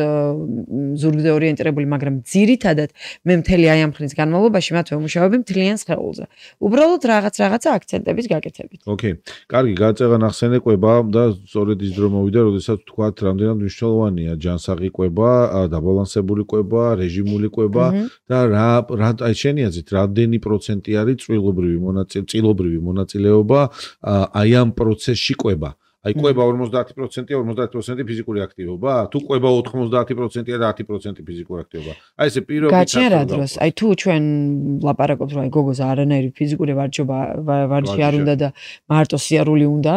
ზურგზე ორიენტირებული, მაგრამ ძირითადად მე მთელი აი ამ ხნის განმავლობაში მათ ვემუშავები მთლიან სხეულზე. უბრალოდ რაღაცა აქცენტების გაკეთებით. ოკეი. კარგი, გაწევა ნახსენე კვება და სწორედ ის დრო მოვიდა, როდესაც თქვა რამდენად მნიშვნელოვანია ჯანსაღი კვება, დაბალანსებული კვება, რეჟიმული კვება და რა აი შენი აზრით, რამდენი პროცენტი არის წილობრივი მონაწილეობა აი ამ პროცესში კვება? აი კვება 50%-ია, 50% ფიზიკური აქტივობა, თუ კვება 90%-ია და 10% ფიზიკური აქტივობა. აი ესე პირობით გაჩნია რა დროს, აი თუ ჩვენ ლაპარაკობთ რომ აი გოგოს არანაირი ფიზიკური ვარჯიში არ უნდა და მარტო სიარული უნდა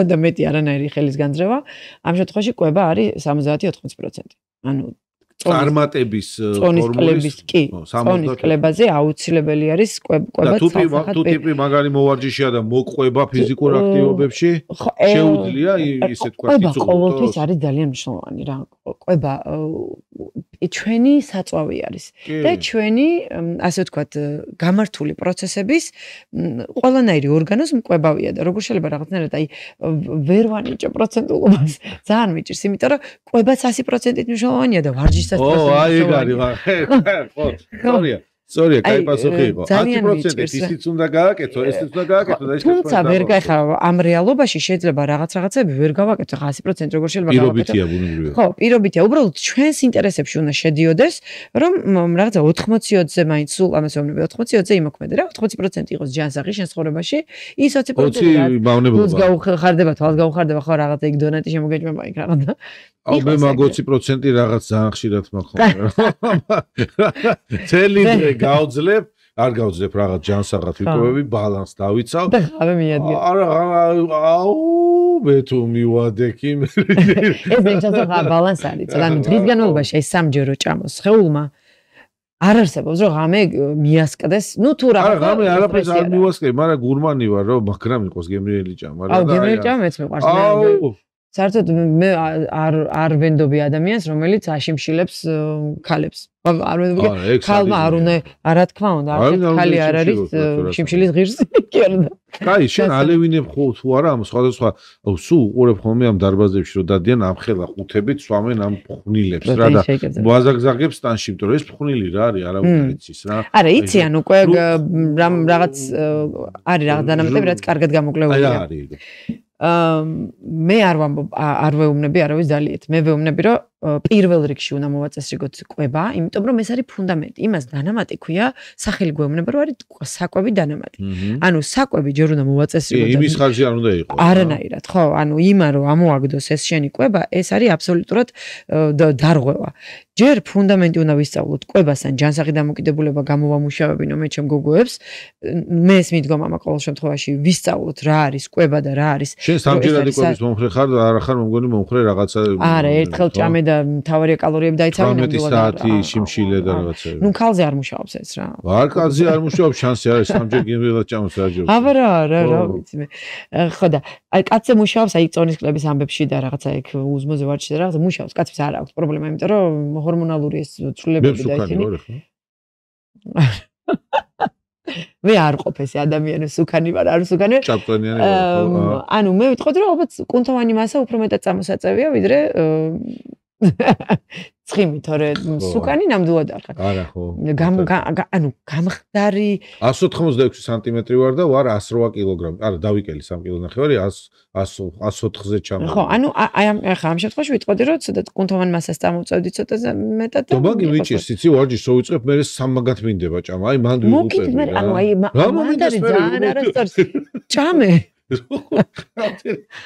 და მეტი არანაირი ხელის განძრევა, ამ შემთხვევაში კვება არის 70-80%. ანუ წარმატების ფორმულის კი, წონის კლებაზე აუცილებელი არის კვება ცალსახად. თუ ტიპი მაგარი მოვარჯიშია და მოყვება ფიზიკურ აქტივობებში, შეუძლია ისე თქვა კვება ყოველთვის არის ძალიან მნიშვნელოვანი რა. კვება ჩვენი საწვავი არის და ჩვენი ასე ვთქვათ გამართული პროცესების ყველანაირი ორგანოს მკვებავია და როგორ შეიძლება რაღაცნაირად აი ვერ ვანიჭო პროცენტულობას ძალიან მიჭირს, იმიტომ რომ კვება 100%-ით მნიშვნელოვანია და ვარჯიშსაც Sorry, კაი პასუხი იყო. 10% ისიც უნდა გააკეთო, ესეც უნდა გააკეთო და ისეც. თუმცა ვერ გაიხა ამ რეალობაში შეიძლება რაღაცები ვერ გავაკეთო, 100% როგორ შეიძლება გავაკეთო. პირობითია ბუნებრივია. ხო, პირობითია, უბრალოდ ჩვენს ინტერესებში უნდა შედიოდეს, რომ რაღაცა 80-ზე მაინც სულ ამას ვეუბნები, 80-ზე იმოქმედე რა, 80% იყოს ჯანსაღი შენ ცხოვრებაში, ის 20% მავნებელობა. გაუხარდება, თვალს გაუხარდება, ხო რაღაცა იქ დონატი შემოგეჭმება იქ რაღაცა. აუ მე მაგ 20% რაღაც ძალიან ხშირად მაქვს. წელი გავძლებ, არ გავძლებ რაღაც ჯანსაღად ვიკვებები, ბალანს დავიცავ. და ხავე მიადგე. არა, აუ მე თუ მივადექი მე. ეს მეცადა ბალანს არის. ანუ დღის განმავლობაში ეს სამჯერო ჭამოს სხეულმა არ არსებობს რომ ღამე მიასკდეს, ну თუ რა. არა, ღამე არაფერს არ მივასკდები, მაგრამ გურმანი ვარ რომ მაგრამ იყოს გემრიელი ჭამა რა. აუ გემრიელი ჭამა მეც მიყვარს. აუ საერთოდ მე არ ვენდობი ადამიანს, რომელიც აშიმშილებს ქალებს. არ ვენდობი ქალმა არ უნდა, რა თქმა უნდა, ქალი არ არის შიმშილის ღირსი კი არა. კაი, შენ ალევინებ ხო თუ არა ამ სხვადასხვა სულ უყურებ ხოლმე ამ დარბაზებში რომ დადიან ამხელა ხუთებით სვამენ ამ ფხვნილებს რა და ბაზაგზაგებს სტანში, იმიტომ რომ ეს ფხვნილი რა არის, არავინ არ იცის რა. არა, იციან უკვე რაღაც არის რაღაც დანამატები, რაც კარგად გამოკვლეულია. აი არის. მე არ ვეუბნები არავის დალიეთ. მე ვეუბნები რომ პირველ რიგში უნდა მოვაწესრიგოთ კვება, იმიტომ რომ ეს არის ფუნდამენტი. იმას დანამატი ქვია, სახელი გვეუბნება, რომ არის საკვები დანამატი. ანუ საკვები ჯერ უნდა მოვაწესრიგოთ. იმის ხარჯი არ უნდა იყოს. არანაირად, ხო, ანუ იმა რომ ამოაგდოს ეს შენი კვება, ეს არის აბსოლუტურად დარღვევა. ჯერ ფუნდამენტი უნდა ვისწავლოთ კვებასთან ჯანსაღი დამოკიდებულება გამოვამუშავებინო მე ჩემ გოგოებს. მე ეს მიდგომა მაქვს ყოველ შემთხვევაში ვისწავლოთ რა არის კვება და რა არის. შენ სამჯერადი კვების მომხრე ხარ და არ ხარ მომგონი მომხრე რაღაცა. არა, ერთხელ ჭამე და მთავარია კალორიები დაიცავენ ნამდვილად. 18 საათი შიმშილე და რაღაცა. ნუ ქალზე არ მუშაობს ეს რა. არ კაცზე არ მუშაობს, შანსი არის სამჯერ გიმრიელად ჭამოს საჯერ. აბა რა ვიცი მე. ხო და აი კაცზე მუშაობს, აი წონისკლების ამბებში და რაღაცა იქ უზმოზე ვარჯიშზე და რაღაცა მუშაობს, კაცებს არ აქვს პრობლემა, იმიტომ რომ ჰორმონალური ეს ცვლილებები და ისინი. მე არ ყოფ ესე ადამიანი სუქანი ვარ, არ სუქანი. ჭაბტონიანი ვარ. ანუ მე ვიტყოდი რომ ალბათ კუნთოვანი მასა უფრო მეტად წამოსაწევია ვიდრე ცხიმი, თორე სუქანი ნამდვილად არ ხარ. არა ხო. ანუ გამხდარი 186 სანტიმეტრი ვარ და ვარ 108 კილოგრამი. არა, დავიკელი 3 კილონახევარი 104-ზე ჩამოვიდა. ხო, ანუ აი ამ შემთხვევაში ვიტყოდი რომ ცოტა კუნთოვანი მასას წამოვწევდი ცოტა მეტად და მაგ მიჭირს, იცი ვარჯიშს რო ვიწყებ, მე სამაგად მინდება ჭამა. აი მანდ ვიყურები. მოგით მე ანუ აი მაგარი ძალიან არასწორი ჭამე.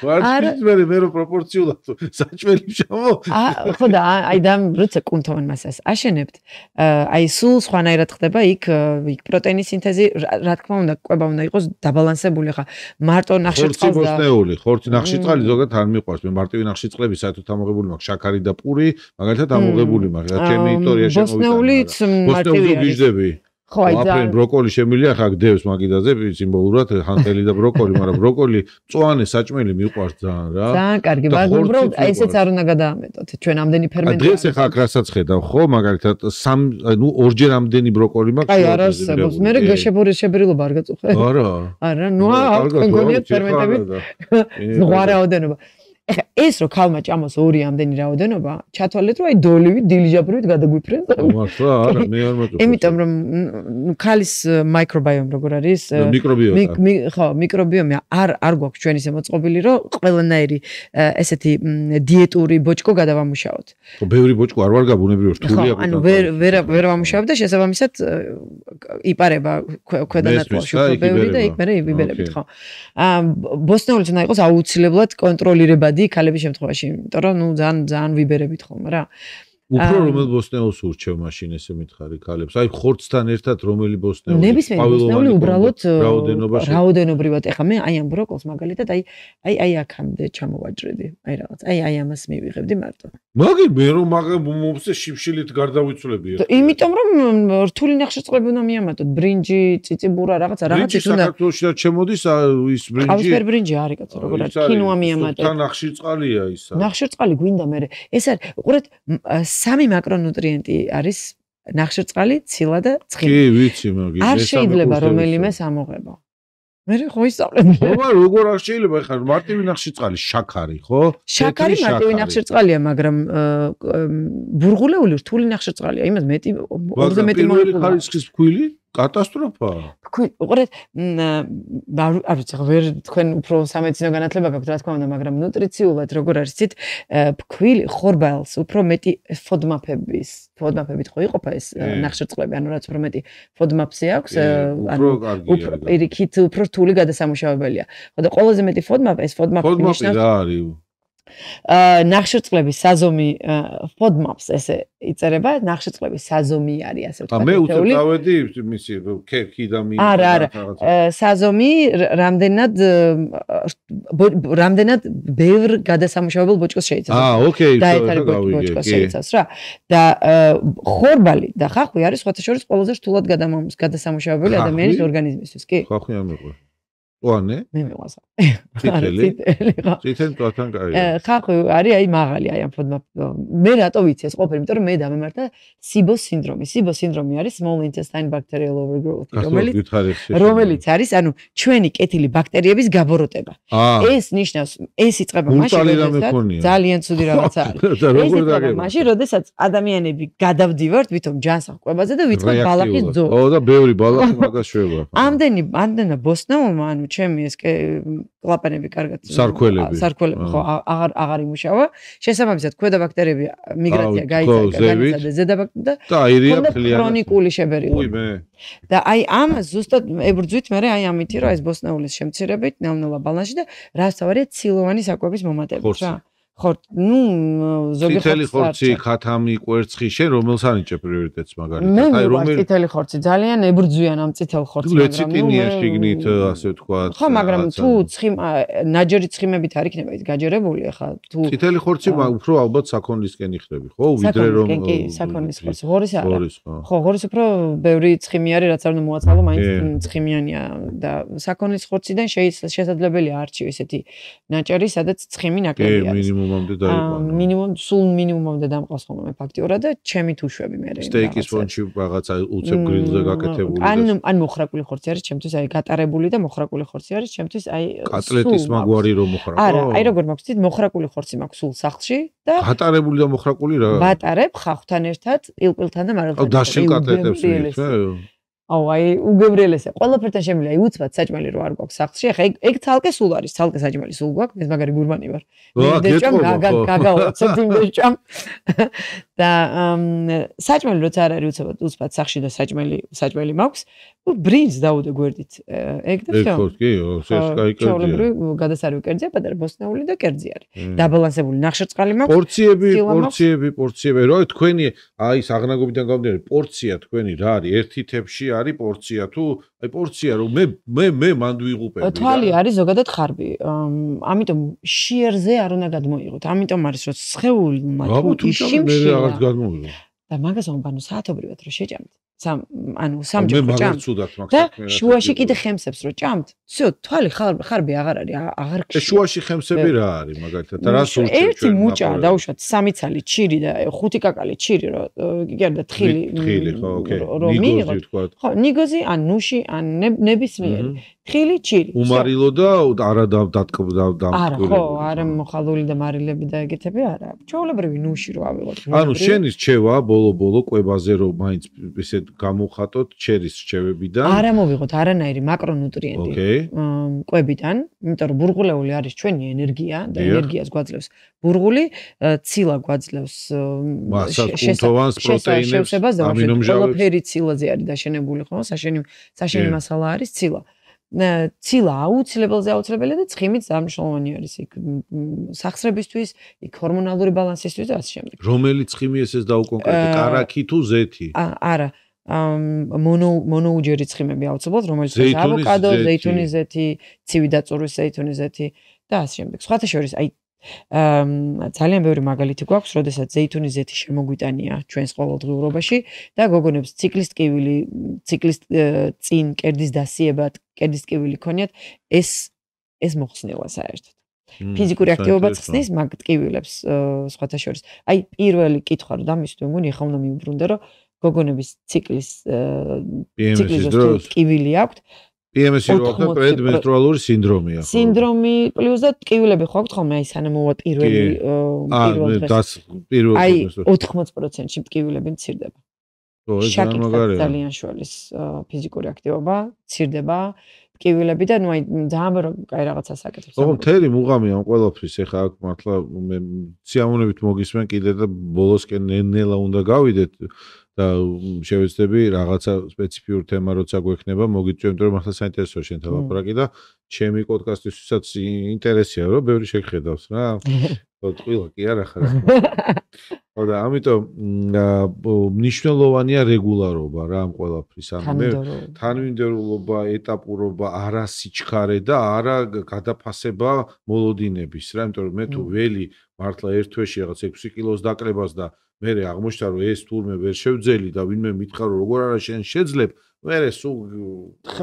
ვარჯიშს მე რო პროპორციულად საჭმელი შამო. ხო და აი და როცა კუნთოვან მასას აშენებთ, აი სულ სხვანაირად ხდება იქ პროტეინის სინთეზი, რა თქმა უნდა, კვება უნდა იყოს დაბალანსებული. ხა მარტო ნახშირწყალს და ხორცი ნახშირწყალი ზოგადად არ მიყვარს. მე მარტივი ნახშირწყლები საერთოდ ამოღებული მაქვს შაქარი და პური, მაგალითად ამოღებული მაქვს. ჩემი ისტორია შემოვიდა. ბოსნეულიც მარტივი არის. ხო, აი და ბროკოლი შემილია ხა გდევს მაგიდაზე სიმბოლურად ხანტელი და ბროკოლი, მაგრამ ბროკოლი მწვანე საჭმელი მიყვარს ძალიან რა. ძალიან კარგი, მაგრამ უბრალოდ ესეც არ უნდა გადაამეტოთ. ჩვენ ამდენი ფერმენტი. დღეს ახლა აქ რასაც ხედავ, ხო, მაგალითად ორჯერ ამდენი ბროკოლი მაქვს. აი არ არსებობს. მე შებრილობა არ გაწუხე. არა, ნუ გონიათ ფერმენტები. ზღვა რაოდენობა. ეხა ეს რო ქალმა ჭამოს ორი ამდენი რაოდენობა, ჩათვალეთ რომ აი დოლივით, დილიჟაბრივით გადაგვიფრენ. მართლა არა, მე არ მოგწონს. იმიტომ რომ ქალის მაიკრობიომი როგორ არის? მიკრობიომი. ხო, მიკრობიომი არ გვაქვს ჩვენ ისე მოწყობილი, რომ ყველანაირი ესეთი დიეტური ბოჭკო გადავამუშაოთ. ხო, ბევრი ბოჭკო არ ვარ გაბუნებრივი რთულია. ხო, ანუ ვერ ვამუშავებ და შესაბამისად იპარება ქვედანატვაში უფრო ბევრი და იქ მე ვიბერებით, ხო. ბოსნეულიც უნდა იყოს აუცილებლად კონტროლირებადი ქალების შემთხვევაში, იმიტომ რომ ნუ ძალიან ვიბერებით ხოლმე რა. უფრო რომელ ბოსნეულს ურჩევ მაშინ ესე მითხარი ქალებს? აი ხორცთან ერთად რომელი ბოსნეული? ნებისმიერი ბოსნეული უბრალოდ რაოდენობაში. რაოდენობრივად ეხა მე აი ამ ბროკოლს მაგალითად აი აქამდე ჩამოვაჭრედი. აი რაღაც. აი ამას მივიღებდი მარტო. მაგი მე რომ მომწე შიფშილით გარდავიცვლები. იმიტომ რომ რთული ნახშირწყლები უნდა მიამატოთ, ბრინჯი, ციციბურა, რაღაცა ის უნდა. საქართველოში რა შემოდის ის ბრინჯი? ყავისფერ ბრინჯი არის კაცო, როგორ არის? კინოა მიამატეთ. თან ნახშირწყალია ისა. ნახშირწყალი გვინდა მე. ეს არის, უყურეთ, 3 მაკრონუტრიენტი არის ნახშირწყალი, ცილა და ცხიმი. კი, ვიცი მაგის. არ შეიძლება რომელიმეს ამოღება. მე ხო ისწავლებ. ხო, როგორ არ შეიძლება ხარ მარტივი ნახშირწყალი, შაქარი, ხო? შაქარი მარტივი ნახშირწყალია, მაგრამ ბურღულეული რთული ნახშირწყალია. იმას მეტი, ორზე მეტი მოლეკულა. ხარისხის ფქვილი? კატასტროფაა. უყურეთ, არ ვიცი, ვერ თქვენ უფრო სამედიცინო განათლება გაქვთ, რა თქმა უნდა, მაგრამ ნუტრიციულად როგორ არის ცით, ფქვილი ხორბალს უფრო მეტი ფოდმაპებით ხო იყოფა ეს ნახშირწყლები, ანუ რაც უფრო მეტი ფოდმაპსი აქვს, ანუ უფრო პირიქით უფრო რთული გადასამუშავებელია. ხო და ყველაზე მეტი ფოდმაპ ეს ფოდმაპი ნიშნავს რა არის? ნახშირწყლების საზომი ფოდმაპს ესე იწერება, ნახშირწყლების საზომი არის ასე ვთქვათ. მე უცებ დავედი მისი ქერქი და მინდა. არა, საზომი რამდენად ბევრ გადასამუშავებელ ბოჭკოს შეიცავს. ოკეი, დავიგე. ბოჭკოს შეიცავს რა. და ხორბალი და ხახვი არის სხვათა შორის ყველაზე რთულად გადასამუშავებელი ადამიანის ორგანიზმისთვის, კი? ხახვი არ მეყვარს. ოანე? მე მეყვარს. წითელი ხო? წითელი თვალთან კარგია. ხახვი არის აი მაღალი აი ამ ფოდმაპ. მე რატო ვიცი ეს ყოფილი, იმიტომ რომ მე დამემართა SIBO სინდრომი. SIBO სინდრომი არის small intestine bacterial overgrowth, რომელიც არის ანუ ჩვენი კეთილი ბაქტერიების გაბოროტება. ეს ნიშნავს ეს იწყება მაშინ, როდესაც ძალიან ცუდი რაღაცა არის. ეს იწყება მაშინ, როდესაც ადამიანები გადავდივართ ვითომ ჯანსაღ კვებაზე და ვიწყებთ ბალახის ძოვს. და ბევრი ბალახი მაგას შევა. ამდენა ბოსნეულმა ანუ ჩემი ეს კლაპანები კარგად სარქველები ხო აღარ იმუშავა. შესაბამისად, ქვედა ბაქტერიები მიგრაცია გაიცა და ზედა ბაქტერია და აირია მთლიანად ქრონიკული შებერილობა. და აი ამას ზუსტად ებრძვით მე აი ამითი რომ ეს ბოსტნეულის შემცირებით ნელ-ნელა ბალანსში და რასაც ცილოვანი საკვების მომატებით რა. ხო, ზოგი წითელი ხორცი, ქათამი, კვერცხი, შენ რომელს ანიჭებ პრიორიტეტს მაგალითად? აი რომელი წითელი ხორცი ძალიან ებრძვიან ამ წითელ ხორცს, ლეციტინია შიგნით ასე ვთქვათ. ხო, მაგრამ თუ ნაჯერი ცხიმებით არ იქნება ის გაჯერებული ახლა თუ წითელი ხორცი უფრო ალბათ საქონლისკენ იხდები, ხო? ვიდრე რომ კი, საქონლის ხორცი, ღორის არა. ხო, ღორის უფრო ბევრი ცხიმი არის, რაც არ უნდა მოაწალო, მაინც ცხიმიანია და საქონლის ხორციდან შესაძლებელია არჩიო ესეთი ნაჭერი, სადაც ცხიმი ნაკლები არის. მინიმუმამდე დამყავს ხოლმე ფაქტიურად და ჩემი თუშვები მე სტეიკის ფონჩი რაღაცა უცებ გრილზე გაკეთებული ან მოხრაკული ხორცი არის ჩემთვის აი გატარებული და მოხრაკული ხორცი არის ჩემთვის აი კატლეტის მაგვარი რომ მოხრაკო არა აი როგორ მაქვს თვით მოხრაკული ხორცი მაქვს სულ სახლში და გატარებული და მოხრაკული რა ვატარებ ხახთან ერთად პილპილთან და მარილთან დაშილ კატლეტებს მით აუ აი უგებრიელესა ყველაფერთან შემიძლია აი უცბად საჭმელი რო არ გვაქვს სახლში ახლა ეგ ცალკე სულ არის ცალკე საჭმელი სულ გვაქვს მე მაგარი გურმანი ვარ გაგავაცებ იმ დეჭამ და საჭმელი როცა არ არის უცბად სახლში და საჭმელი მაქვს ბრინს დაუდე გვერდით ეგ და всё ეგ კი ეს კაი კერძია გადასარევი კერძია პატარა ბოსტნეული და კერძი არის დაბალანსებული ნახშირწყალი მაქვს პორციები რო თქვენი აი საღნაგობიდან გამომდინარე პორცია თქვენი რა არის ერთი თებში არის პორცია თუ აი პორცია რომ მე მანდ ვიღუპები თვალი არის ზოგადად ხარბი ამიტომ შიერზე არ უნდა გადმოიღოთ ამიტომ არის რომ სხეულმა თუ შიმშილა და მაგას ამბანო საათობრივად რომ შეჭამთ ანუ სამჯერ ჭამთ და შუაში კიდე ხემსებს რო ჭამთ всё თვალი ხარბი აღარ არის აღარ გქშა შუაში ხემსები რა არის მაგალითად რა სურჩ ერთი მუჭა დაუშვათ 3 ცალი ჩირი და 5 კაკალი ჩირი რო გიგერდა თხილი ხო ოკეი ნიგოზი თქვა ხო ნიგოზი ან ნუში ან ნებისმიერი თხილი ჩირი უმარილო და არა დამკვირვებელი არა ხო არა მოხალული და მარილები და ეგეთები არა ჩვეულებრივი ნუში რო ავიღოთ ანუ შენი რჩევა ბოლო კვებაზე რომ მაინც ესე გამოვხატოთ ჩერის რჩევებიდან არა მოვიღოთ არანაირი მაკრონუტრიენტი კვებიდან იმიტომ რომ ბურღულეული არის ჩვენი ენერგია და ენერგიას გვაძლევს ბურღული ცილა გვაძლევს შესაძლოა პროტეინებს ამინომჟავებს ყველაფერი ცილაზე არის დაშენებული ხო საშენი მასალა არის ცილა ცილა აუცილებელია და ცხიმიც მნიშვნელოვანი არის იქ სახსრებისთვის, იქ ჰორმონალური ბალანსისთვის და ასე შემდეგ. რომელი ცხიმი ესეც დაუკონკრეტო, კარაქი თუ ზეთი? არა, მონოუჯერი ცხიმები აუცილებლად, რომელიც ავოკადო, ზეითუნის ზეთი, ცივი დაწურვის ზეითუნის ზეთი და ასე შემდეგ. სხვათა შორის, აი ძალიან ბევრი მაგალითი გვაქვს, როდესაც ზეითუნის ზეთი შემოგვიტანია ჩვენს ყოველდღიურობაში და გოგონებს ციკლის ტკივილი, ციკლის წინ კერდის დასიებად, კერდის ტკივილი ქონიათ, ეს მოხსნილა საერთოდ. ფიზიკური აქტივობაც ხსნის მაგ ტკივილებს სხვათა შორის. აი პირველი კითხვა რომ დამისვი მგონი ახლა უნდა მიუბრუნდე რომ გოგონების ციკლის ტკივილი აქვთ PMS-ი რო აქვს პრედმენსტრუალური სინდრომია ხო? სინდრომი პლუს და ტკივილები ხო აქვთ ხოლმე აი სანამ მოვა პირველი აი 80%-ში ტკივილები მცირდება. ხო, ეს მაგარია. ძალიან შველის ფიზიკური აქტივობა, მცირდება ტკივილები და ნუ აი ძალიან კაი რაღაცას აკეთებს. ხო, მთელი მუღამი ამ ყველაფრის ეხა აქ მართლა მე სიამოვნებით მოგისმენ კიდე და ბოლოსკენ ნელა უნდა გავიდეთ. და შევეცდები რაღაცა სპეციფიურ თემა როცა გვექნება მოგიწვევ იმიტომ რომ ახლა საინტერესოა შენთან ლაპარაკი და ჩემი პოდკასტისთვისაც ინტერესია რომ ბევრი შეგხედავს რა ხო ტყილა კი არა ხარ ხო და ამიტომ მნიშვნელოვანია რეგულარობა რა ამ ყველაფრის ანუ მე თანმიმდევრულობა ეტაპურობა არა სიჩქარე და არა გადაფასება მოლოდინების რა იმიტომ რომ მე თუ ველი მართლა ერთ თვეში რაღაც 6 კილოს დაკრებას და მე აღმოჩნდა რომ ეს თურმე ვერ შევძელი და ვინმე მითხრა რომ როგორ არა შენ შეძლებ მე სულ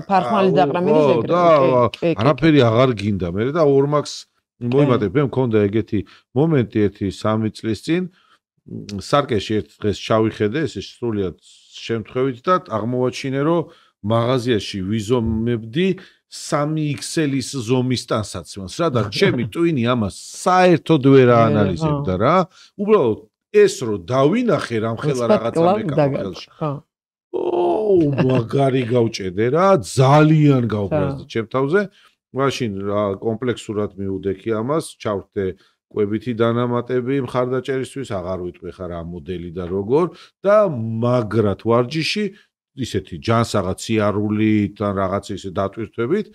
ფარხმალი დაყრამედი ზეგრე არაფერი აღარ გინდა მე და ორმაქს მოიმატებ მე მქონდა ეგეთი მომენტი ერთი 3 წლის წინ სარკეში ერთ დღეს ჩავიხედე ესე სრულიად შემთხვევით და აღმოვაჩინე რომ მაღაზიაში ვიზომებდი 3XL-ის ზომის ტანსაცმელს რა და ჩემი ტვინი ამას საერთოდ ვერ აანალიზებდა რა უბრალოდ ეს რო დავინახე რამხელა რაღაცა მეკამა ხელში. ო, მაგარი გავჭედე რა, ძალიან გავბრაზდი ჩემ თავზე მაშინ კომპლექსურად მივუდექი ამას, ჩავხდე კვებითი დანამატები მხარდაჭერისთვის, აღარ ვიტყვი ხარ ამ მოდელი და როგორ და მაგრად ვარჯიში ისეთი ჯანსაღად სიარულით ან რაღაც ისე დატვირთვებით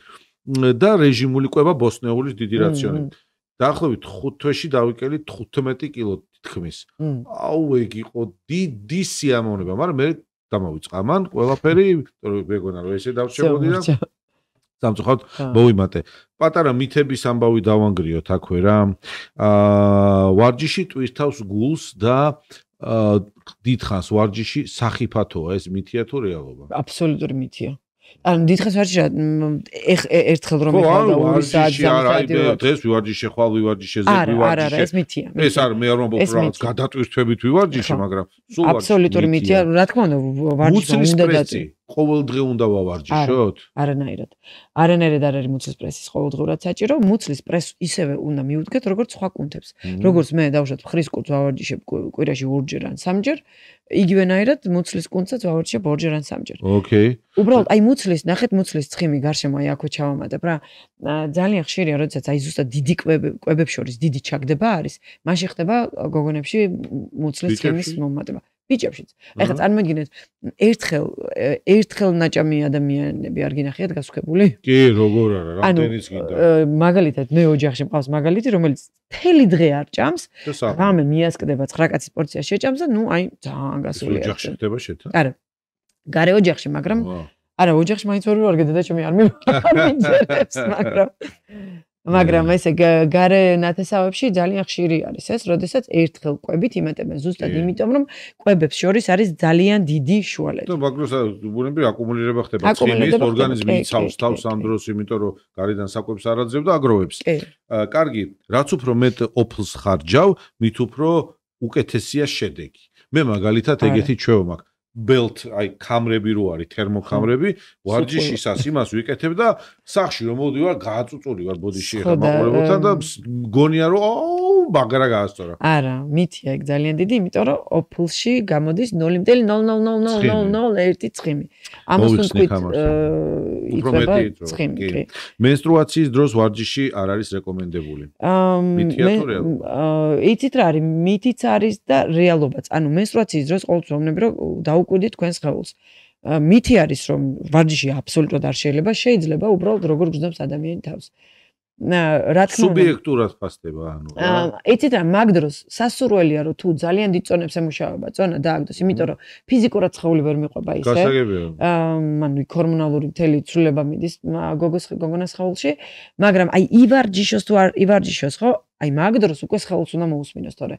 და რეჟიმული კვება ბოსნეულის დიდი რაციონით. დაახლოებით 5 თვეში დავიკელით 15 კილო თითქმის. აუ ეგ იყო დიდი სიამოვნება, მაგრამ მე დამავიწყა მან ყველაფერი, იმიტომ რომ მეგონა რომ ესე დავშებოდი და სამწუხაროდ მოვიმატე. პატარა მითების ამბავი დავანგრიოთ აქვე რა. ვარჯიში ტვირთავს გულს და დიდხანს ვარჯიში სახიფათოა, ეს მითია თუ რეალობა? აბსოლუტური მითია. ანუ დიდხანს ვარჯიში ერთხელ რომ ეხლა და 2 საათი დღეს ვივარჯიშე, ხვალ ვივარჯიშე, ზედ ვივარჯიშე. არა, ეს მითია. ეს არ მე არ ვამბობ რაღაც გადატვირთვებით ვივარჯიშე, მაგრამ სულ ვარჯიში. აბსოლუტური მითია, რა თქმა უნდა, ვარჯიში უნდა დაწვი. ყოველდღე უნდა ვავარჯიშოთ? არანაირად. არანაირად არ არის მუცლის პრესის ყოველდღურად საჭირო. მუცლის პრესს ისევე უნდა მიუდგეთ, როგორც სხვა კუნთებს. როგორც მე დავუშვათ ხრის კუნთს ვავარჯიშებ კვირაში 2-ჯერ ან 3-ჯერ, იგივენაირად მუცლის კუნთსაც ვავარჯიშებ 2-ჯერ ან 3-ჯერ. ოკეი. უბრალოდ აი მუცლის, ნახეთ მუცლის ცხიმი გარშემო აი აქვე ჩავამატებ რა. ძალიან ხშირია, როდესაც აი ზუსტად დიდი კვებებს შორის დიდი ჩაგდება არის, მაშინ ხდება გოგონებში მუცლის ცხიმის მომატება. ბიჭებშიც. ეხლა წარმოიდგინეთ, ერთხელ ნაჭამი ადამიანები არ გინახიათ გასუქებული? კი, როგორ არა, რამდენიც გინდა. მაგალითად, მე ოჯახში მყავს მაგალითი, რომელიც მთელი დღე არ ჭამს, რამე მიასკდება 9 კაცის პორცია შეჭამს და ნუ აი ძალიან გასულია. ოჯახში ხდება შეთა? არა. გარე ოჯახში, მაგრამ არა, ოჯახში მაინც ვერ ვარ გედა ჩემი არ მიჯერებს, მაგრამ ესე გარე ნათესავებში ძალიან ხშირი არის ეს, როდესაც ერთხელ კვებით იმატებენ ზუსტად იმიტომ, რომ კვებებს შორის არის ძალიან დიდი შუალედი. და მაგრამ ბუნები აკუმულირება ხდება ცხიმის, ორგანიზმი იცავს თავს ამ დროს, იმიტომ რომ გარედან საკვებს არ აძლევ და აგროვებს. კარგი, რაც უფრო მეტ ოფლს ხარჯავ, მით უფრო უკეთესია შედეგი. მე მაგალითად ეგეთი ჩვევა მაქვს. belt აი კამრები რო არის თერმოკამრები ვარჯიშისას იმას ვიკეთებ და სახში რომ მოდივარ გააწუწული ვარ ბოდიში ახლა მაყურებელთან და გონია რომ ბაგრა გაასწორა არა მითია ეგ ძალიან დიდი იმიტომ რომ ოფლში გამოდის 0.0000001 ცხიმი ამას ვთქვით იწება ცხიმი მენსტრუაციის დროს ვარჯიში არ არის რეკომენდებული მითია თუ რეალობა იცით რა არის მითიც არის და რეალობაც ანუ მენსტრუაციის დროს ყოველთვის ვამბობ რომ დაუკვირდით თქვენს ხეულს. მითი არის რომ ვარჯიში აბსოლუტურად არ შეიძლება უბრალოდ როგორ გრძნობს ადამიანი თავს. რა თქმა უნდა სუბიექტურად ფასდება ანუ რა. იცით რა მაგ დროს სასურველია რომ თუ ძალიან დიდ წონებს ემუშავება წონა დააგდოს, იმიტომ რომ ფიზიკურად სხეული ვერ მიყვება ისე. გასაგებია. ანუ ჰორმონალური მთელი ცვლილება მიდის გოგონას სხეულში, მაგრამ აი ივარჯიშოს თუ არ ივარჯიშოს ხო? აი მაგ დროს უკვე სხეულს უნდა მოусმინოს თორე.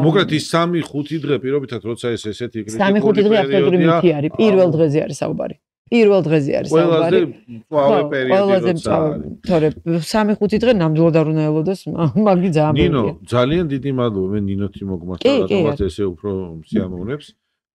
მოკლედ ის 3-5 დღე პირობითად როცა ეს ესეთი კრიტიკული 3-5 დღე აბსოლუტური მითი არის. პირველ დღეზე არის საუბარი. პირველ დღეზე არის საუბარი. ყველაზე პერიოდი როცა თორე 3-5 დღე ნამდვილად არ უნდა ელოდეს, მაგი ძალიან ნინო, ძალიან დიდი მადლობა მე ნინოთი მოგმართა რატომაც ესე უფრო სიამოვნებს.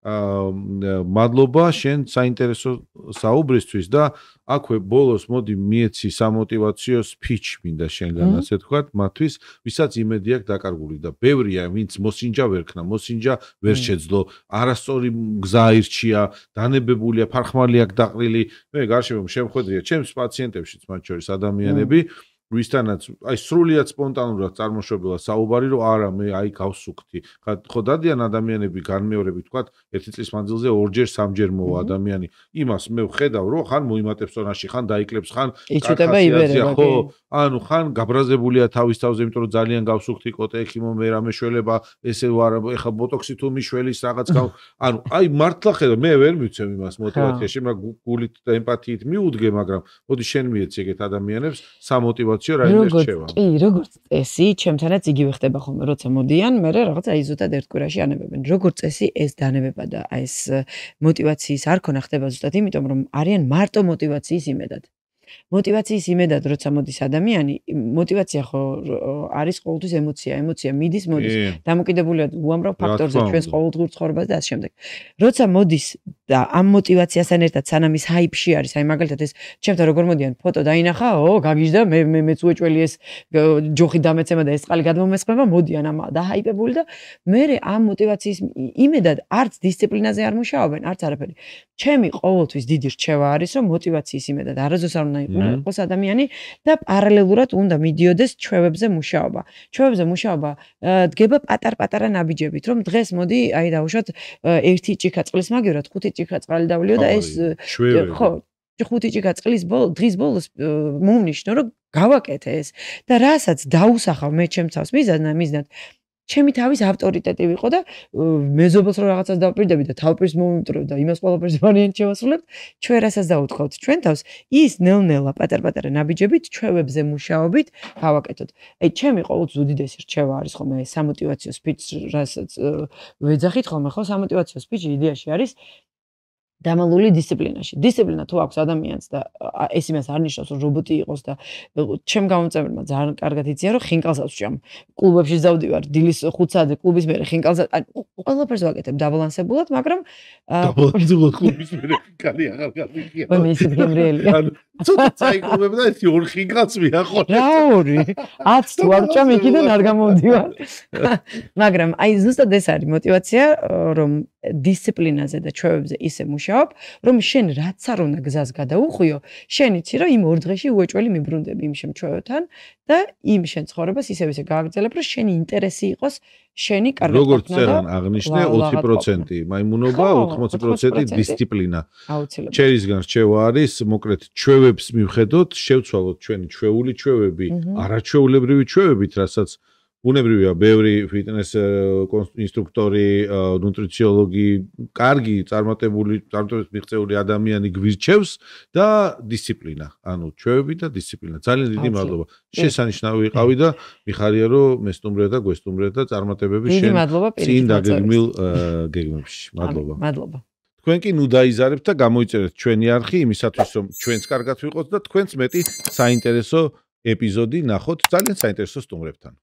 მადლობა შენ საინტერესო საუბრისთვის და აქვე ბოლოს მოდი მიეცი სამოტივაციო სპიჩ მინდა შენგან ასე თქვა მათთვის ვისაც იმედი აქვს დაკარგული და ბევრია ვინც მოსინჯა ვერ ქნა მოსინჯა ვერ შეძლო არასწორი გზა აირჩია დანებებულია ფარხმალი აქვს დაყრილი მე გარშემო შემხედრია ჩემს პაციენტებშიც მათ შორის ადამიანები ვისთანაც აი სრულიად სპონტანურად წარმოშობილა საუბარი რომ არა მე აი გავსუქთი ხო დადიან ადამიანები განმეორებით თქვა ერთი წლის მანძილზე 2-ჯერ 3-ჯერ მოვა ადამიანი იმას მე ვხედავ რომ ხან მოიმატებს ზონაში ხან დაიკლებს ხან იჩუტება იბერება ხო ანუ ხან გაბრაზებულია თავის თავზე იმიტომ რომ ძალიან გავსუქთი კოტე ექიმო მე რა მეშველება ესე ვარ ეხა ბოტოქსი თუ მიშველის რაღაც ანუ აი მართლა ხედავ მე ვერ მივცემ იმას მოტივაციაში მაგრამ გულით და ემპათიით მიუდგე მაგრამ მოდი შენ მიეცი ეგეთ ადამიანებს სამოტივაციო კი, როგორც წესი, ჩემთანაც იგივე ხდება ხოლმე, როცა მოდიან, მე რაღაც აი ზუსტად ერთ კვირაში ანებებენ. როგორც წესი, ეს დანებება და აი ეს მოტივაციის არ ქონა ხდება ზუსტად იმიტომ, რომ არიან მარტო მოტივაციის იმედად. მოტივაციის იმედად, როცა მოდის ადამიანი, მოტივაცია ხო არის ყოველთვის ემოცია მიდის, მოდის. დამოკიდებულია უამრავ ფაქტორზე, ჩვენს ყოველდღიურ ცხოვრებაზე და ასე შემდეგ. როცა მოდის და ამ მოტივაციასთან ერთად სანამ ის ჰაიპში არის, აი მაგალითად ეს ჩემთან როგორ მოდიან, ფოტო დაინახა, გაგიჟდა, მეც უეჭველი ეს ჯოხი დამეცემა და ეს წყალი გადმომესხმება, მოდიან ამ დაჰაიპებული და მე ამ მოტივაციის იმედად არც დისციპლინაზე არ მუშაობენ, არც არაფერი. ჩემი ყოველთვის დიდი რჩევა არის, რომ მოტივაციის იმედად არასდროს არ უნდა იყოს ადამიანი და პარალელურად უნდა მიდიოდეს ჩვევებზე მუშაობა. ჩვევებზე მუშაობა დგება პატარ-პატარა ნაბიჯებით, რომ დღეს მოდი აი დავუშვათ 1 ჭიქა წყლის მაგივრად 5 ჭიქა წყალი დავლიო და ეს ხო 5 ჭიქა წყლის დღის ბოლოს მომნიშნო რომ გავაკეთე ეს და რასაც დაუსახავ მე ჩემს თავს მიზნად ჩემი თავის ავტორიტეტი ვიყო და მეზობელს რომ რაღაცას დავპირდები და თავპირს მომიმტრევ და იმას ყველაფერს ვარიანტ შევასრულებთ, ჩვენ რასაც დავუთხოვთ ჩვენ თავს, ის ნელ-ნელა პატარ-პატარა ნაბიჯებით, ჩვევებზე მუშაობით გავაკეთოთ. აი, ჩემი ყოველთვის უდიდესი რჩევა არის ხოლმე სამოტივაციო სპიჩი, რასაც ვეძახით ხოლმე, ხო, სამოტივაციო სპიჩი იდეაში არის დამალული დისციპლინაში. დისციპლინა თუ აქვს ადამიანს და ეს იმას არ ნიშნავს რომ რობოტი იყოს და ჩემ გამომწევერმა ძალიან კარგად იციან რომ ხინკალსაც ვჭამ. კლუბებში დავდივარ დილის 5 საათზე კლუბის მერე ხინკალსაც ყველაფერს ვაკეთებ დაბალანსებულად, მაგრამ დაბალანსებულად კლუბის მერე ხინკალი აღარ გავიგია. მე ისეთ გემრიელია. ცოტა წაიკლებებ და ერთი ორ ხინკალს მიახორე. რა ორი? 10 თუ არ ვჭამ იქიდან არ გამომდივარ. მაგრამ აი ზუსტად ეს არის мотиваცია რომ დისციპლინაზე და ჩვევებზე ისე მუშაობ, რომ შენ რაც არ უნდა გზას გადაუხვიო, შენ იცი რომ იმ 2 დღეში უეჭველი მიბრუნდები იმ შემჩევებთან და იმ შენ ცხოვრებას ისევ ისე გააგრძელებ, რომ შენი ინტერესი იყოს შენი კარგი როგორც წერან აღნიშნე 20% მაიმუნობა, 80% დისციპლინა. აუცილებლად. ჩერისგან რჩევა არის, მოკლედ ჩვევებს მივხედოთ, შევცვალოთ ჩვენი ჩვეული ჩვევები, არაჩვეულებრივი ჩვევებით, რასაც ბუნებრივია, ბევრი ფიტნეს ინსტრუქტორი, ნუტრიციოლოგი, კარგი წარმატების მიღწეული ადამიანი გვირჩევს და დისციპლინა. ანუ ჩვევები და დისციპლინა. ძალიან დიდი მადლობა. შესანიშნავი იყავი და მიხარია რომ მესტუმრე და გვესტუმრე და წარმატებები შენ წინ დაგეგმილ გეგმებში. მადლობა. მადლობა. თქვენ კი ნუ დაიზარებთ და გამოიწერეთ ჩვენი არხი იმისათვის რომ ჩვენც კარგად ვიყოთ და თქვენც მეტი საინტერესო ეპიზოდი ნახოთ ძალიან საინტერესო სტუმრებთან.